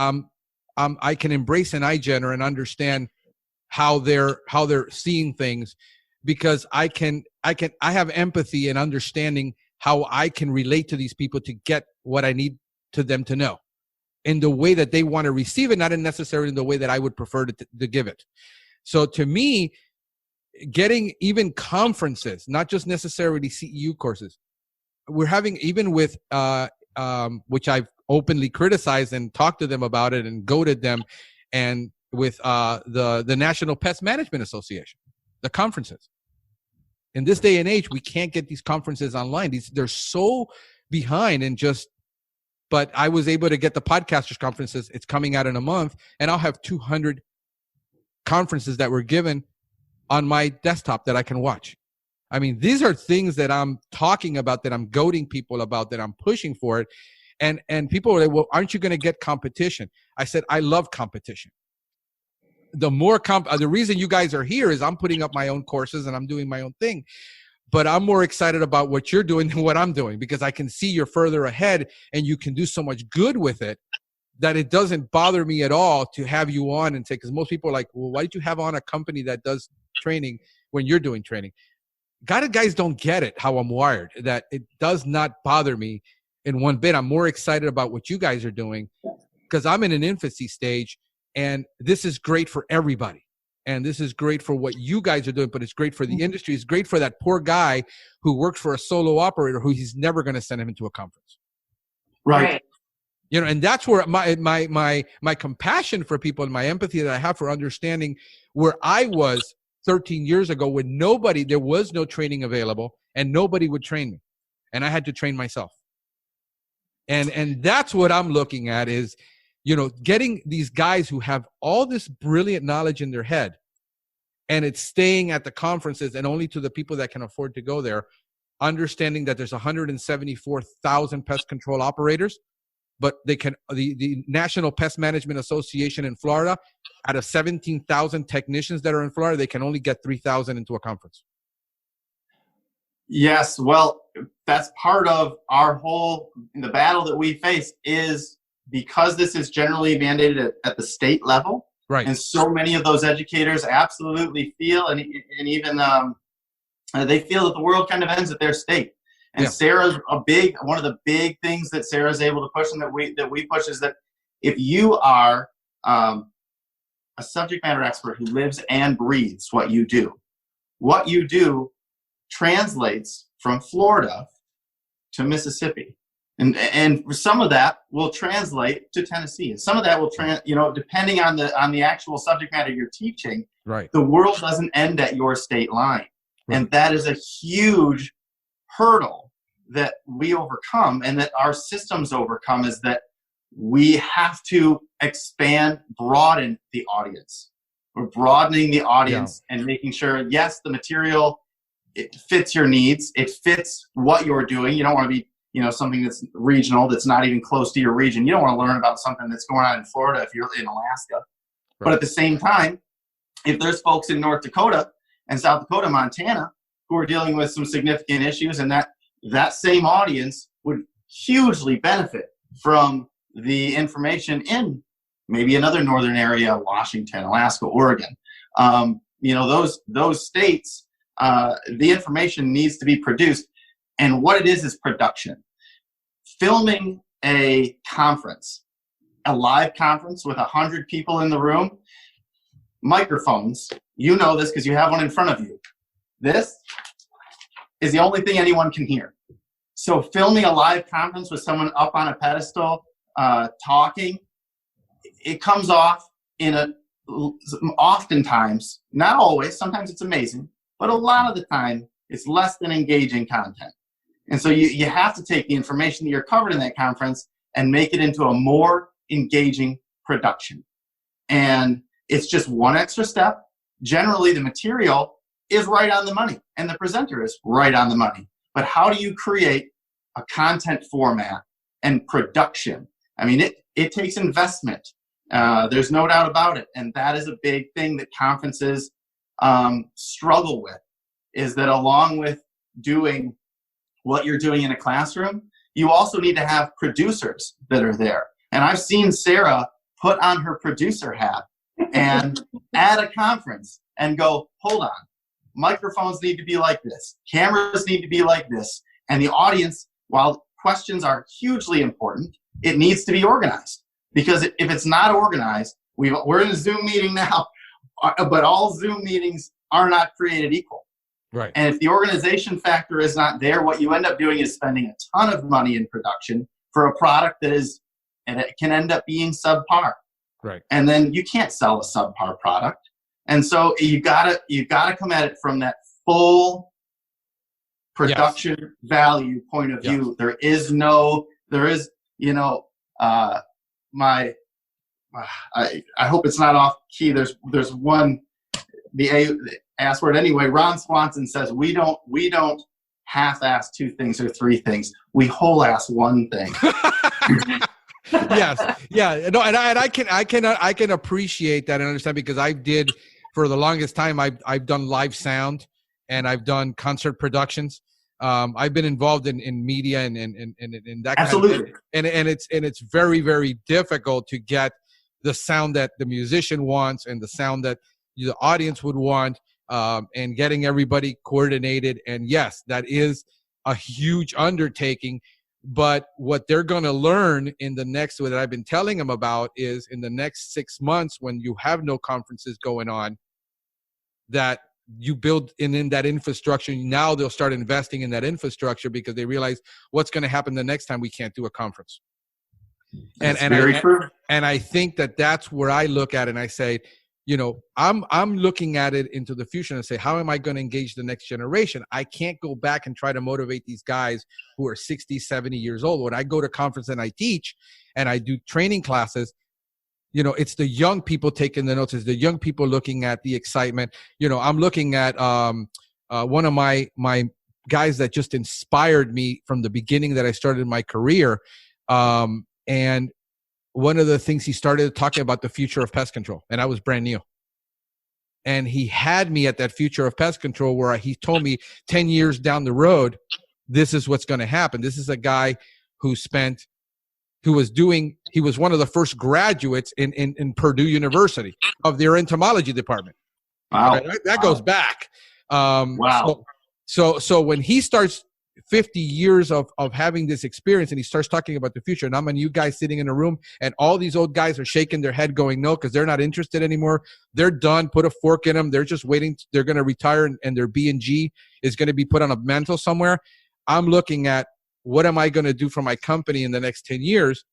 I can embrace an iGener and understand how they're seeing things, because I have empathy and understanding how I can relate to these people to get what I need to them to know in the way that they want to receive it, not necessarily in the way that I would prefer to give it. So to me, getting even conferences, not just necessarily CEU courses, we're having, even with which I've openly criticized and talked to them about it and goaded them, and with the National Pest Management Association, the conferences. In this day and age, we can't get these conferences online. They're so behind and but I was able to get the podcasters conferences. It's coming out in a month, and I'll have 200 conferences that were given on my desktop that I can watch. I mean, these are things that I'm talking about, that I'm goading people about, that I'm pushing for it. And people are like, well, aren't you going to get competition? I said, I love competition. The reason you guys are here is I'm putting up my own courses and I'm doing my own thing. But I'm more excited about what you're doing than what I'm doing, because I can see you're further ahead and you can do so much good with it that it doesn't bother me at all to have you on and say, because most people are like, well, why did you have on a company that does training when you're doing training? Guys don't get it, how I'm wired, that it does not bother me in one bit. I'm more excited about what you guys are doing because I'm in an infancy stage, and this is great for everybody. And this is great for what you guys are doing, but it's great for the industry. It's great for that poor guy who works for a solo operator who he's never going to send him into a conference. Right. And that's where my compassion for people and my empathy that I have for understanding where I was 13 years ago, when there was no training available and nobody would train me, and I had to train myself. And that's what I'm looking at is, getting these guys who have all this brilliant knowledge in their head, and it's staying at the conferences and only to the people that can afford to go there, understanding that there's 174,000 pest control operators, but the National Pest Management Association in Florida, out of 17,000 technicians that are in Florida, they can only get 3,000 into a conference. Yes, well, that's part of the battle that we face, is because this is generally mandated at the state level. Right. And so many of those educators absolutely feel, and even they feel that the world kind of ends at their state. And yeah. Sarah's one of the big things that Sarah's able to push, and that we push, is that if you are a subject matter expert who lives and breathes what you do translates from Florida to Mississippi. And some of that will translate to Tennessee. And some of that will depending on the actual subject matter you're teaching. Right. The world doesn't end at your state line. Right. And that is a huge hurdle that we overcome, and that our systems overcome, is that we have to broaden the audience. We're broadening the audience and making sure, yes, the material, it fits your needs. It fits what you're doing. You don't want to be, something that's regional, that's not even close to your region. You don't want to learn about something that's going on in Florida if you're in Alaska. Right. But at the same time, if there's folks in North Dakota and South Dakota, Montana, who are dealing with some significant issues, and that same audience would hugely benefit from the information in maybe another northern area, Washington, Alaska, Oregon. Those states, the information needs to be produced. And what it is production. Filming a conference, a live conference with 100 people in the room, microphones, you know this because you have one in front of you. This is the only thing anyone can hear. So filming a live conference with someone up on a pedestal talking, it comes off oftentimes, not always, sometimes it's amazing, but a lot of the time it's less than engaging content. And so you have to take the information that you're covered in that conference and make it into a more engaging production. And it's just one extra step. Generally, the material is right on the money and the presenter is right on the money. But how do you create a content format and production? I mean, it takes investment. There's no doubt about it. And that is a big thing that conferences struggle with, is that along with doing what you're doing in a classroom, you also need to have producers that are there. And I've seen Sarah put on her producer hat and at a conference and go, hold on, microphones need to be like this, cameras need to be like this, and the audience, while questions are hugely important, it needs to be organized. Because if it's not organized, we're in a Zoom meeting now, but all Zoom meetings are not created equal. Right. And if the organization factor is not there, what you end up doing is spending a ton of money in production for a product that is, and it can end up being subpar. Right. And then you can't sell a subpar product. And so you gotta come at it from that full production value point of view. Yes. There is, I hope it's not off key. There's one, the ass word anyway. Ron Swanson says we don't half-ass two things or three things. We whole-ass one thing. Yes, yeah, no, and I can appreciate that and understand, because I did for the longest time. I've done live sound and I've done concert productions. I've been involved in media and that absolutely kind of, and it's very, very difficult to get the sound that the musician wants and the sound that the audience would want, and getting everybody coordinated. And yes, that is a huge undertaking. But what they're going to learn in the next, what I've been telling them about, is in the next 6 months, when you have no conferences going on, that you build in that infrastructure. Now they'll start investing in that infrastructure because they realize what's going to happen the next time we can't do a conference. And I think that's where I look at it and I say, I'm looking at it into the future and say, how am I going to engage the next generation? I can't go back and try to motivate these guys who are 60, 70 years old. When I go to conference and I teach and I do training classes, it's the young people taking the notes. It's the young people looking at the excitement. I'm looking at one of my guys that just inspired me from the beginning that I started my career. And one of the things, he started talking about the future of pest control, and I was brand new. And he had me at that future of pest control where he told me 10 years down the road, this is what's going to happen. This is a guy he was one of the first graduates in Purdue University of their entomology department. Wow. That goes back. Wow. So when he starts 50 years of having this experience and he starts talking about the future, and I'm a new guy sitting in a room and all these old guys are shaking their head going no, because they're not interested anymore. They're done. Put a fork in them. They're just waiting. They're going to retire and their B&G is going to be put on a mantle somewhere. I'm looking at, what am I going to do for my company in the next 10 years?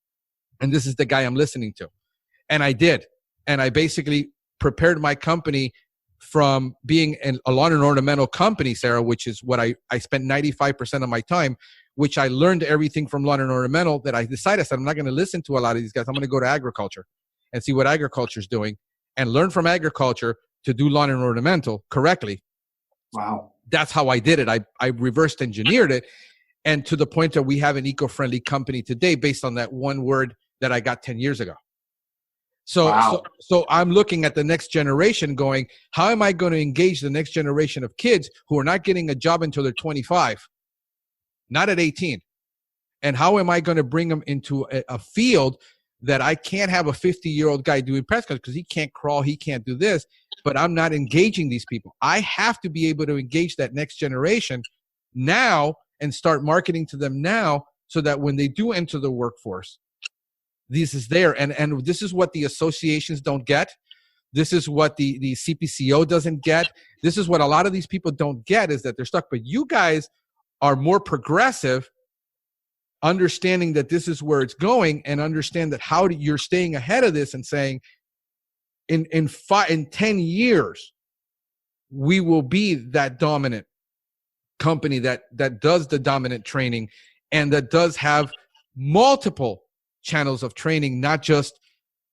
And this is the guy I'm listening to. And I did. And I basically prepared my company from being a lawn and ornamental company, Sarah, which is what I spent 95% of my time, which I learned everything from lawn and ornamental, that I decided, I'm not going to listen to a lot of these guys. I'm going to go to agriculture and see what agriculture is doing and learn from agriculture to do lawn and ornamental correctly. Wow. That's how I did it. I reversed engineered it. And to the point that we have an eco-friendly company today based on that one word that I got 10 years ago. So I'm looking at the next generation going, how am I going to engage the next generation of kids who are not getting a job until they're 25, not at 18? And how am I going to bring them into a field that I can't have a 50-year-old guy doing pest control because he can't crawl, he can't do this, but I'm not engaging these people. I have to be able to engage that next generation now and start marketing to them now so that when they do enter the workforce, this is there. And this is what the associations don't get. This is what the CPCO doesn't get. This is what a lot of these people don't get, is that they're stuck. But you guys are more progressive understanding that this is where it's going, and understand that you're staying ahead of this and saying in 10 years, we will be that dominant company that does the dominant training and that does have multiple channels of training, not just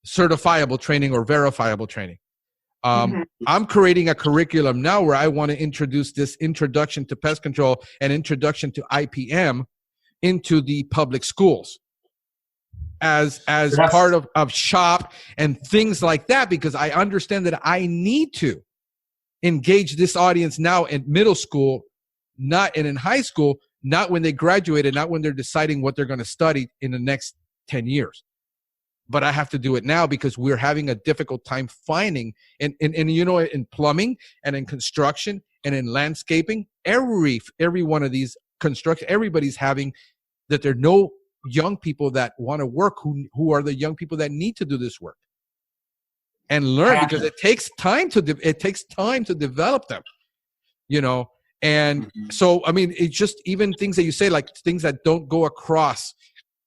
certifiable training or verifiable training. I'm creating a curriculum now where I want to introduce this introduction to pest control and introduction to IPM into the public schools as part of shop and things like that, because I understand that I need to engage this audience now in middle school, not in high school, not when they graduated, not when they're deciding what they're going to study in the next 10 years. But I have to do it now because we're having a difficult time finding, and in plumbing and in construction and in landscaping, every one of these construction, everybody's having that there are no young people that want to work who are the young people that need to do this work and learn, because it takes time to develop them, and so, I mean, it's just even things that you say, like things that don't go across.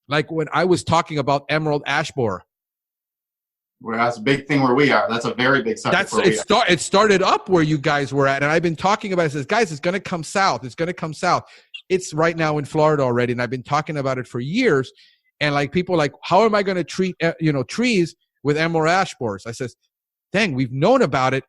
Like when I was talking about emerald ash borer. Well, that's a big thing where we are. That's a very big subject. It started up where you guys were at, and I've been talking about it. It says, guys, it's going to come south. It's going to come south. It's right now in Florida already, and I've been talking about it for years. And like people are like, how am I going to treat trees with emerald ash borers? I says, dang, we've known about it,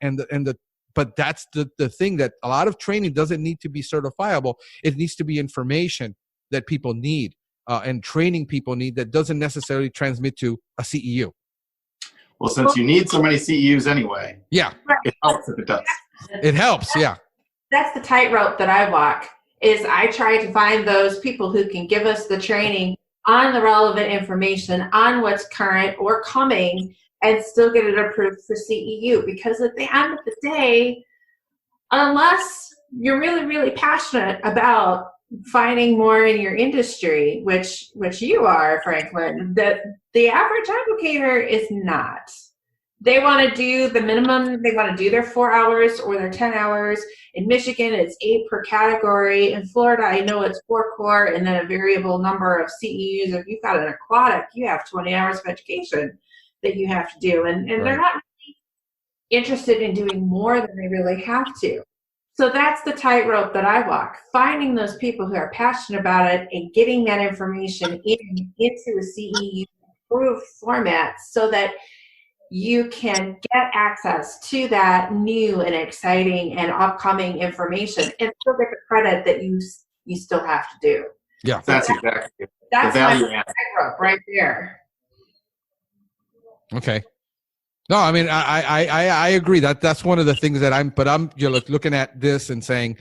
but that's the thing, that a lot of training doesn't need to be certifiable. It needs to be information that people need. And training people need, that doesn't necessarily transmit to a CEU. Well, since you need so many CEUs anyway, yeah, it helps if it does. It helps, yeah. That's the tightrope that I walk, is I try to find those people who can give us the training on the relevant information, on what's current or coming, and still get it approved for CEU. Because at the end of the day, unless you're really, really passionate about finding more in your industry, which you are, Franklin, that the average applicator is not. They want to do the minimum. They want to do their 4 hours or their 10 hours. In Michigan, it's 8 per category. In Florida, I know it's 4 core and then a variable number of CEUs. If you've got an aquatic, you have 20 hours of education that you have to do. And right. They're not really interested in doing more than they really have to. So that's the tightrope that I walk, finding those people who are passionate about it and getting that information into a CEU approved format so that you can get access to that new and exciting and upcoming information and still get the credit that you still have to do. Yeah, that's exactly it. That's my tightrope right there. Okay. No, I mean, I agree that's one of the things that I'm looking at this and saying,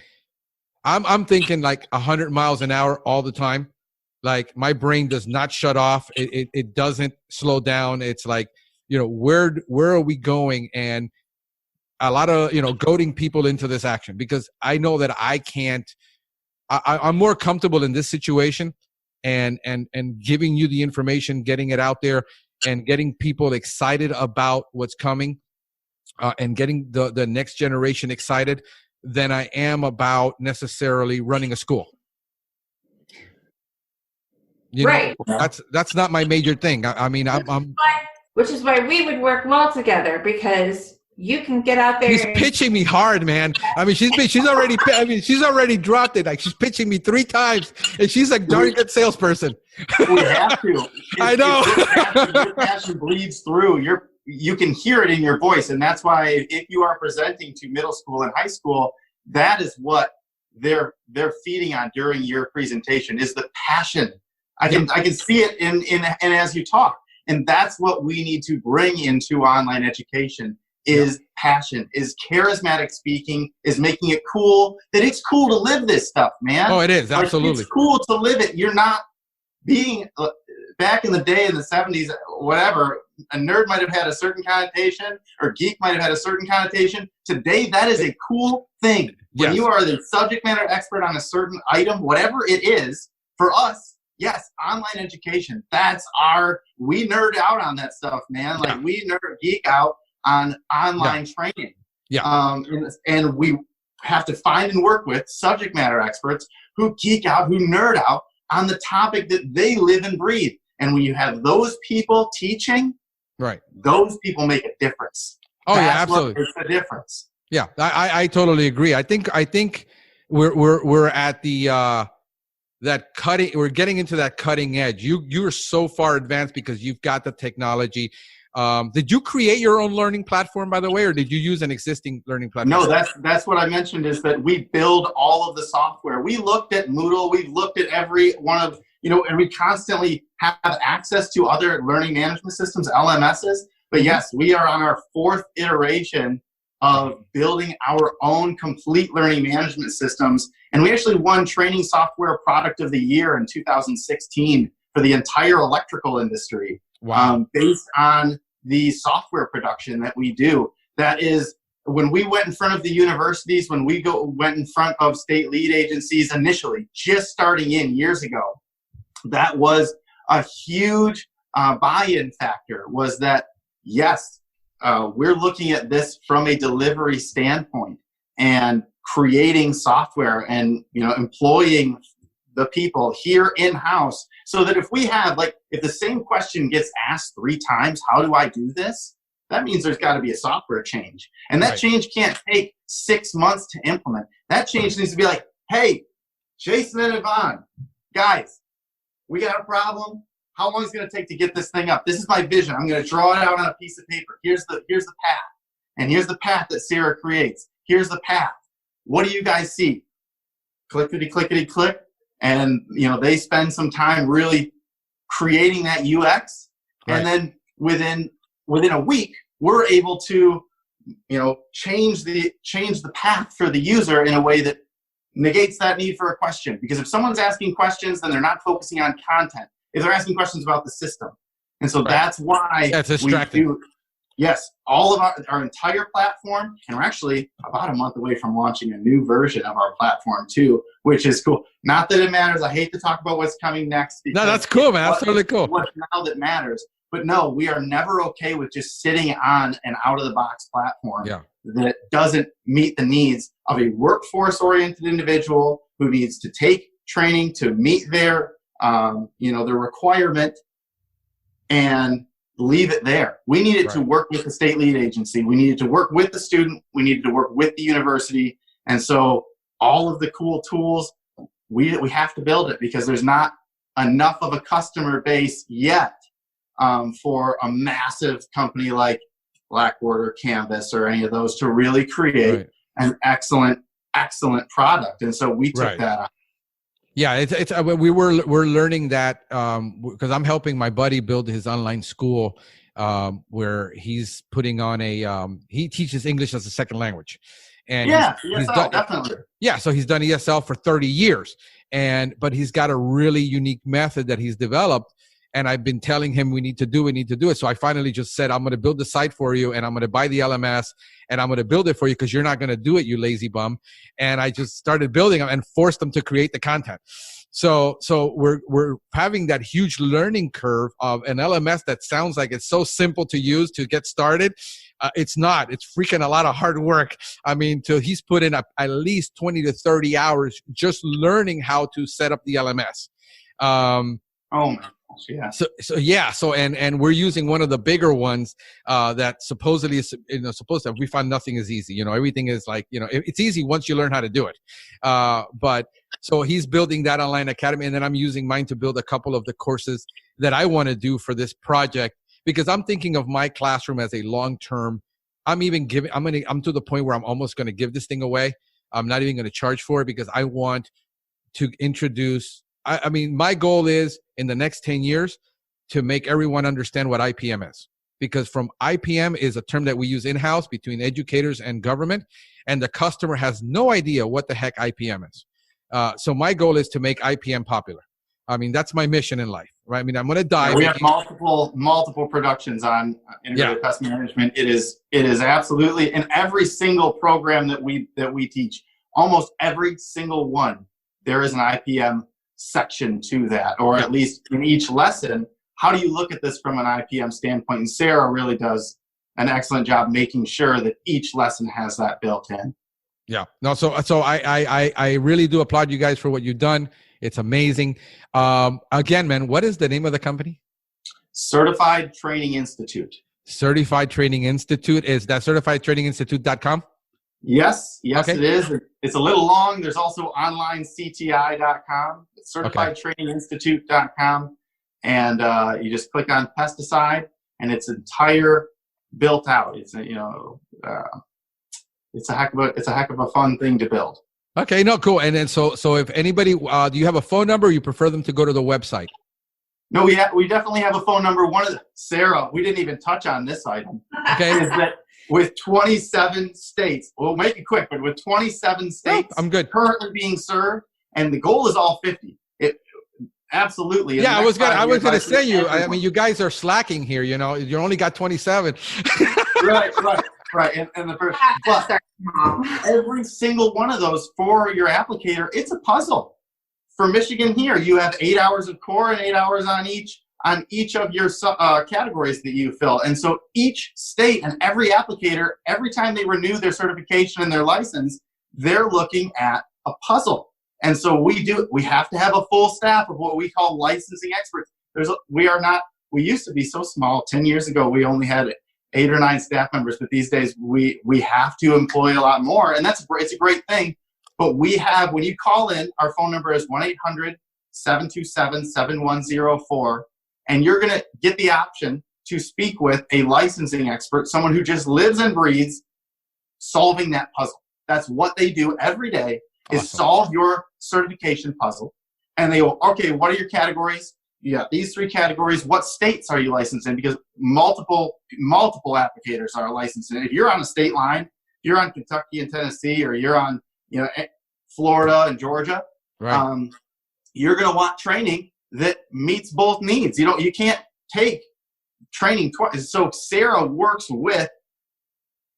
I'm thinking like 100 miles an hour all the time. Like my brain does not shut off. It doesn't slow down. It's like, where are we going? And a lot of, goading people into this action, because I know that I'm more comfortable in this situation and giving you the information, getting it out there, and getting people excited about what's coming, and getting the next generation excited than I am about necessarily running a school. Right. That's not my major thing. I mean, which is why we would work well together, because you can get out there. She's pitching me hard, man. I mean, she's already dropped it. Like, she's pitching me 3 times, and she's a darn good salesperson. We have to. I know. Your passion bleeds through. You can hear it in your voice, and that's why if you are presenting to middle school and high school, that is what they're feeding on during your presentation, is the passion. I can see it in as you talk, and that's what we need to bring into online education. Is passion, is charismatic speaking, is making it cool, that it's cool to live this stuff, man. Oh, it is, absolutely. Like, it's cool to live it. You're not being, back in the day in the 70s, whatever, a nerd might have had a certain connotation, or geek might have had a certain connotation. Today, that is a cool thing. When you are the subject matter expert on a certain item, whatever it is, for us, yes, online education, we nerd out on that stuff, man. Like, we geek out on online training. Yeah. And we have to find and work with subject matter experts who geek out, who nerd out on the topic that they live and breathe. And when you have those people teaching, right, those people make a difference. Oh, That's yeah, absolutely. what makes a difference. Yeah, I totally agree. I think we're at the we're getting into that cutting edge. You're so far advanced because you've got the technology. Did you create your own learning platform, by the way, or did you use an existing learning platform? No, that's what I mentioned, is that we build all of the software. We looked at Moodle, we've looked at every one of, and we constantly have access to other learning management systems, LMSs. But yes, we are on our 4th iteration of building our own complete learning management systems. And we actually won Training Software Product of the Year in 2016 for the entire electrical industry. Wow. Based on the software production that we do. That is, when we went in front of the universities, when we went in front of state lead agencies initially, just starting in years ago, that was a huge buy-in factor, was that, yes, we're looking at this from a delivery standpoint and creating software and, employing the people here in-house, so that if we have, if the same question gets asked 3 times, how do I do this? That means there's got to be a software change. And that change can't take 6 months to implement. That change needs to be like, hey, Jason and Yvonne, guys, we got a problem. How long is it going to take to get this thing up? This is my vision. I'm going to draw it out on a piece of paper. Here's the path. And here's the path that Sarah creates. Here's the path. What do you guys see? Clickety, clickety, click. And, they spend some time really creating that UX. Right. And then within a week, we're able to, change the path for the user in a way that negates that need for a question. Because if someone's asking questions, then they're not focusing on content. If they're asking questions about the system. And so that's why that's distracting. We do, yes, all of our entire platform, and we're actually about a month away from launching a new version of our platform too, which is cool. Not that it matters. I hate to talk about what's coming next. No, that's cool, man. That's totally cool. What's now that matters. But no, we are never okay with just sitting on an out-of-the-box platform that doesn't meet the needs of a workforce-oriented individual who needs to take training to meet their their requirement and leave it there. We needed to work with the state lead agency. We needed to work with the student. We needed to work with the university. And so all of the cool tools, we have to build it, because there's not enough of a customer base yet for a massive company like Blackboard or Canvas or any of those to really create an excellent product. And so we took that on. Yeah, we're learning that because I'm helping my buddy build his online school where he's putting on he teaches English as a second language, and he's done, definitely. Yeah, so he's done ESL for 30 years, but he's got a really unique method that he's developed. And I've been telling him we need to do it. So I finally just said, I'm going to build the site for you, and I'm going to buy the LMS, and I'm going to build it for you because you're not going to do it, you lazy bum. And I just started building them and forced them to create the content. So we're having that huge learning curve of an LMS that sounds like it's so simple to use to get started. It's not. It's freaking a lot of hard work. I mean, he's put in at least 20 to 30 hours just learning how to set up the LMS. Oh my. Yeah. So and we're using one of the bigger ones that supposedly is we find nothing is easy. Everything is it's easy once you learn how to do it. But so he's building that online academy, and then I'm using mine to build a couple of the courses that I want to do for this project, because I'm thinking of my classroom as a long-term. I'm to the point where I'm almost going to give this thing away. I'm not even going to charge for it, because I want to introduce. I mean, my goal is in the next 10 years to make everyone understand what IPM is, because from IPM is a term that we use in-house between educators and government, and the customer has no idea what the heck IPM is. So my goal is to make IPM popular. I mean, that's my mission in life, right? I mean, I'm going to die. We have multiple productions on integrated pest management. It is absolutely in every single program that we teach, almost every single one, there is an IPM section to that, or at least in each lesson. How do you look at this from an IPM standpoint? And Sarah really does an excellent job making sure that each lesson has that built in. Yeah. No, so I really do applaud you guys for what you've done. It's amazing. Again, man, what is the name of the company? Certified Training Institute. Certified Training Institute. Is that certifiedtraininginstitute.com? Yes, Okay. it is. It's a little long. There's also online CTI.com, certifiedtraininginstitute.com, and you just click on pesticide, and it's entire built out. It's it's a heck of a fun thing to build. Okay, no, cool. And then so if anybody, do you have a phone number, or you prefer them to go to the website? No, we definitely have a phone number. Sarah, we didn't even touch on this item. Okay. Is that with 27 states, we'll make it quick, but with 27 states I'm good. currently being served, and the goal is all 50. Absolutely. Yeah, I was gonna say I mean, you guys are slacking here. You know, you only got 27. right. And the first, but every single one of those for your applicator, it's a puzzle. For Michigan here, you have 8 hours of core and 8 hours on each of your categories that you fill. And so each state and every applicator, every time they renew their certification and their license, they're looking at a puzzle. And so we have to have a full staff of what we call licensing experts. We used to be so small. 10 years ago, we only had 8 or 9 staff members, but these days we have to employ a lot more. And it's a great thing. But we have, when you call in, our phone number is 1-800-727-7104. And you're going to get the option to speak with a licensing expert, someone who just lives and breathes solving that puzzle. That's what they do every day, is solve your certification puzzle. And they go, okay, what are your categories? You got these 3 categories. What states are you licensed in? Because multiple applicators are licensed in. If you're on a state line, if you're on Kentucky and Tennessee, or you're on Florida and Georgia, right. You're going to want training that meets both needs. You can't take training twice. So Sarah works with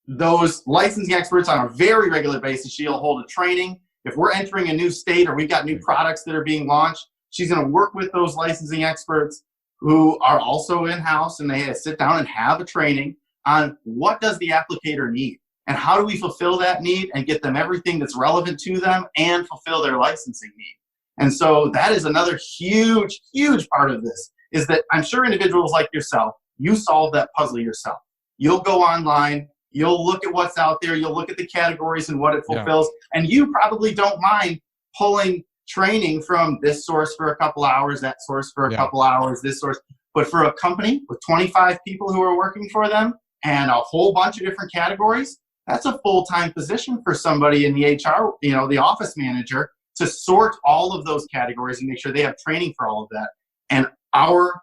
those licensing experts on a very regular basis. She'll hold a training. If we're entering a new state or we've got new products that are being launched, she's going to work with those licensing experts who are also in-house, and they sit down and have a training on what does the applicator need and how do we fulfill that need and get them everything that's relevant to them and fulfill their licensing need. And so that is another huge, huge part of this, is that I'm sure individuals like yourself, you solve that puzzle yourself. You'll go online, you'll look at what's out there, you'll look at the categories and what it fulfills, and you probably don't mind pulling training from this source for a couple hours, that source for a couple hours, this source. But for a company with 25 people who are working for them and a whole bunch of different categories, that's a full-time position for somebody in the HR, the office manager, to sort all of those categories and make sure they have training for all of that. And our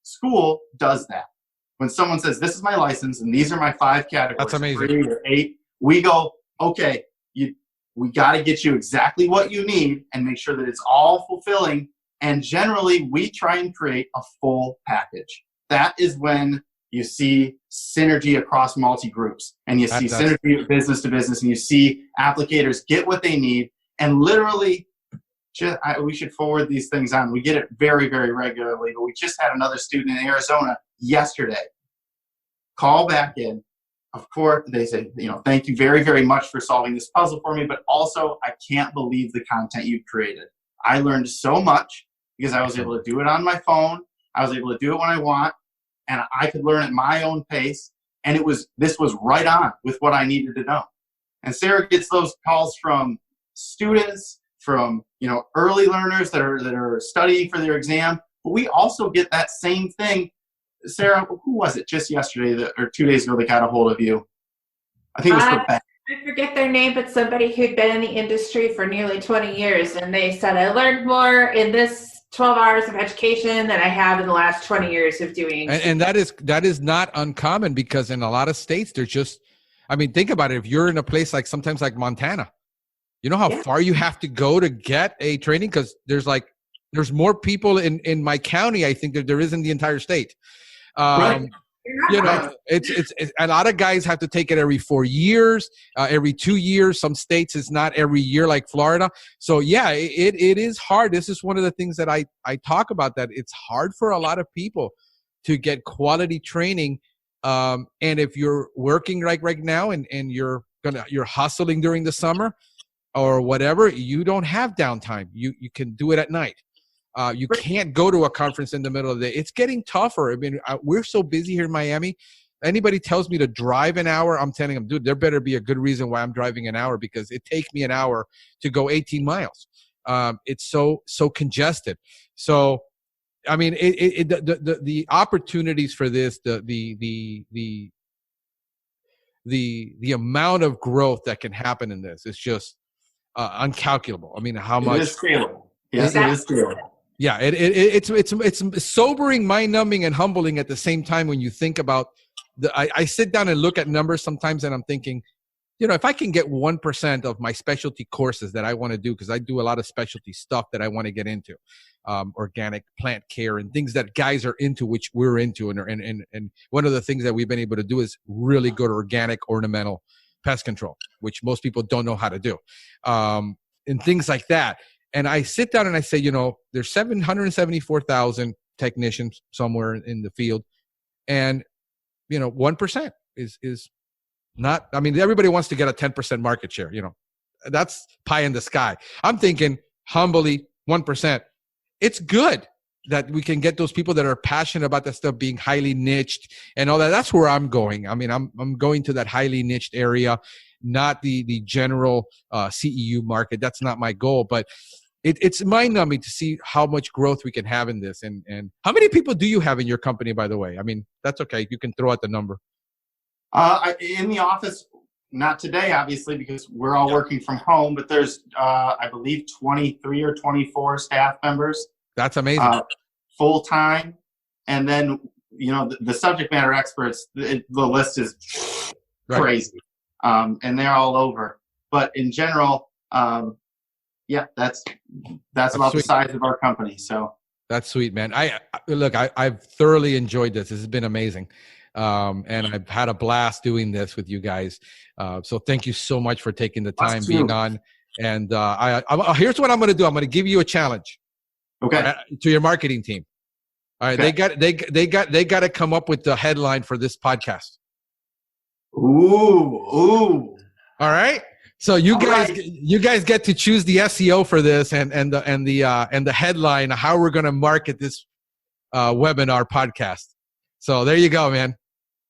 school does that. When someone says, this is my license and these are my 5 categories, that's amazing. 3 or 8, we go, okay, we got to get you exactly what you need and make sure that it's all fulfilling. And generally, we try and create a full package. That is when you see synergy across multi-groups, and you see synergy business to business, and you see applicators get what they need. And literally, we should forward these things on. We get it very, very regularly. But we just had another student in Arizona yesterday call back in. Of course, they say, thank you very, very much for solving this puzzle for me, but also I can't believe the content you've created. I learned so much because I was able to do it on my phone. I was able to do it when I want, and I could learn at my own pace. And this was right on with what I needed to know. And Sarah gets those calls from students, from early learners that are studying for their exam. But we also get that same thing. Sarah, who was it just yesterday or 2 days ago that got a hold of you? I think it was for Beth. I forget their name, but somebody who'd been in the industry for nearly 20 years. And they said, I learned more in this 12 hours of education than I have in the last 20 years of doing. And that is not uncommon, because in a lot of states, they're just, think about it. If you're in a place like sometimes like Montana, you know how far you have to go to get a training? Because there's more people in my county, I think, that there is in the entire state. Right. It's a lot of guys have to take it every 4 years, every 2 years. Some states it's not every year, like Florida. So it is hard. This is one of the things that I talk about, that it's hard for a lot of people to get quality training. And if you're working right now and you're hustling during the summer, or whatever, you don't have downtime. You can do it at night. You can't go to a conference in the middle of the day. It's getting tougher. I mean, we're so busy here in Miami. Anybody tells me to drive an hour, I'm telling them, dude, there better be a good reason why I'm driving an hour, because it takes me an hour to go 18 miles. It's so congested. So, I mean, the opportunities for this, the amount of growth that can happen in this is just uncalculable. I mean, how much? It is scalable. Yes, it is scalable. Yeah, it's sobering, mind-numbing, and humbling at the same time when you think about I sit down and look at numbers sometimes, and I'm thinking, if I can get 1% of my specialty courses that I want to do, because I do a lot of specialty stuff that I want to get into, organic plant care and things that guys are into, which we're into, and one of the things that we've been able to do is really good organic ornamental pest control, which most people don't know how to do, and things like that. And I sit down and I say, there's 774,000 technicians somewhere in the field, and 1% is not. I mean, everybody wants to get a 10% market share. That's pie in the sky. I'm thinking humbly 1%. It's good that we can get those people that are passionate about that stuff being highly niched and all that. That's where I'm going. I mean, I'm going to that highly niched area, not the general CEU market. That's not my goal, but it's mind-numbing to see how much growth we can have in this. And how many people do you have in your company, by the way? I mean, that's okay. You can throw out the number. In the office, not today, obviously, because we're all working from home, but there's, I believe, 23 or 24 staff members. That's amazing. Full-time. And then, the subject matter experts, the list is crazy. And they're all over. But in general, yeah, that's about sweet. The size of our company. So that's sweet, man. I've thoroughly enjoyed this. This has been amazing. And I've had a blast doing this with you guys. So thank you so much for taking the time being on. And here's what I'm going to do. I'm going to give you a challenge. Okay. To your marketing team. All right. Okay. They got to come up with the headline for this podcast. Ooh. All right. So you guys get to choose the SEO for this and the headline, how we're going to market this webinar podcast. So there you go, man.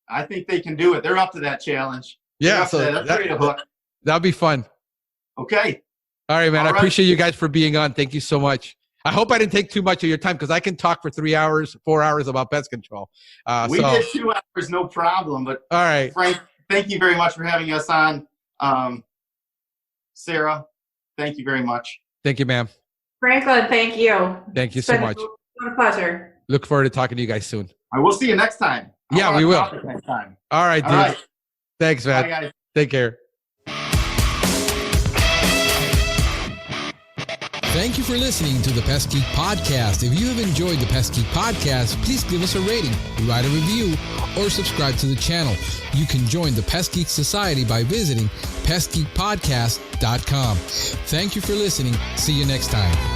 I think they can do it. They're up to that challenge. Yeah, so that'll be fun. Okay. All right, man. I appreciate you guys for being on. Thank you so much. I hope I didn't take too much of your time, because I can talk for 3 hours, 4 hours about pest control. We did 2 hours, no problem. But all right, Frank, thank you very much for having us on. Sarah, thank you very much. Thank you, ma'am. Franklin, thank you. Thank you so much. It's been a pleasure. Look forward to talking to you guys soon. I will see you next time. Yeah, we will. Next time. All right, dude. All right. Thanks, man. Bye, guys. Take care. Thank you for listening to the Pest Geek Podcast. If you have enjoyed the Pest Geek Podcast, please give us a rating, write a review, or subscribe to the channel. You can join the Pest Geek Society by visiting pestgeekpodcast.com. Thank you for listening. See you next time.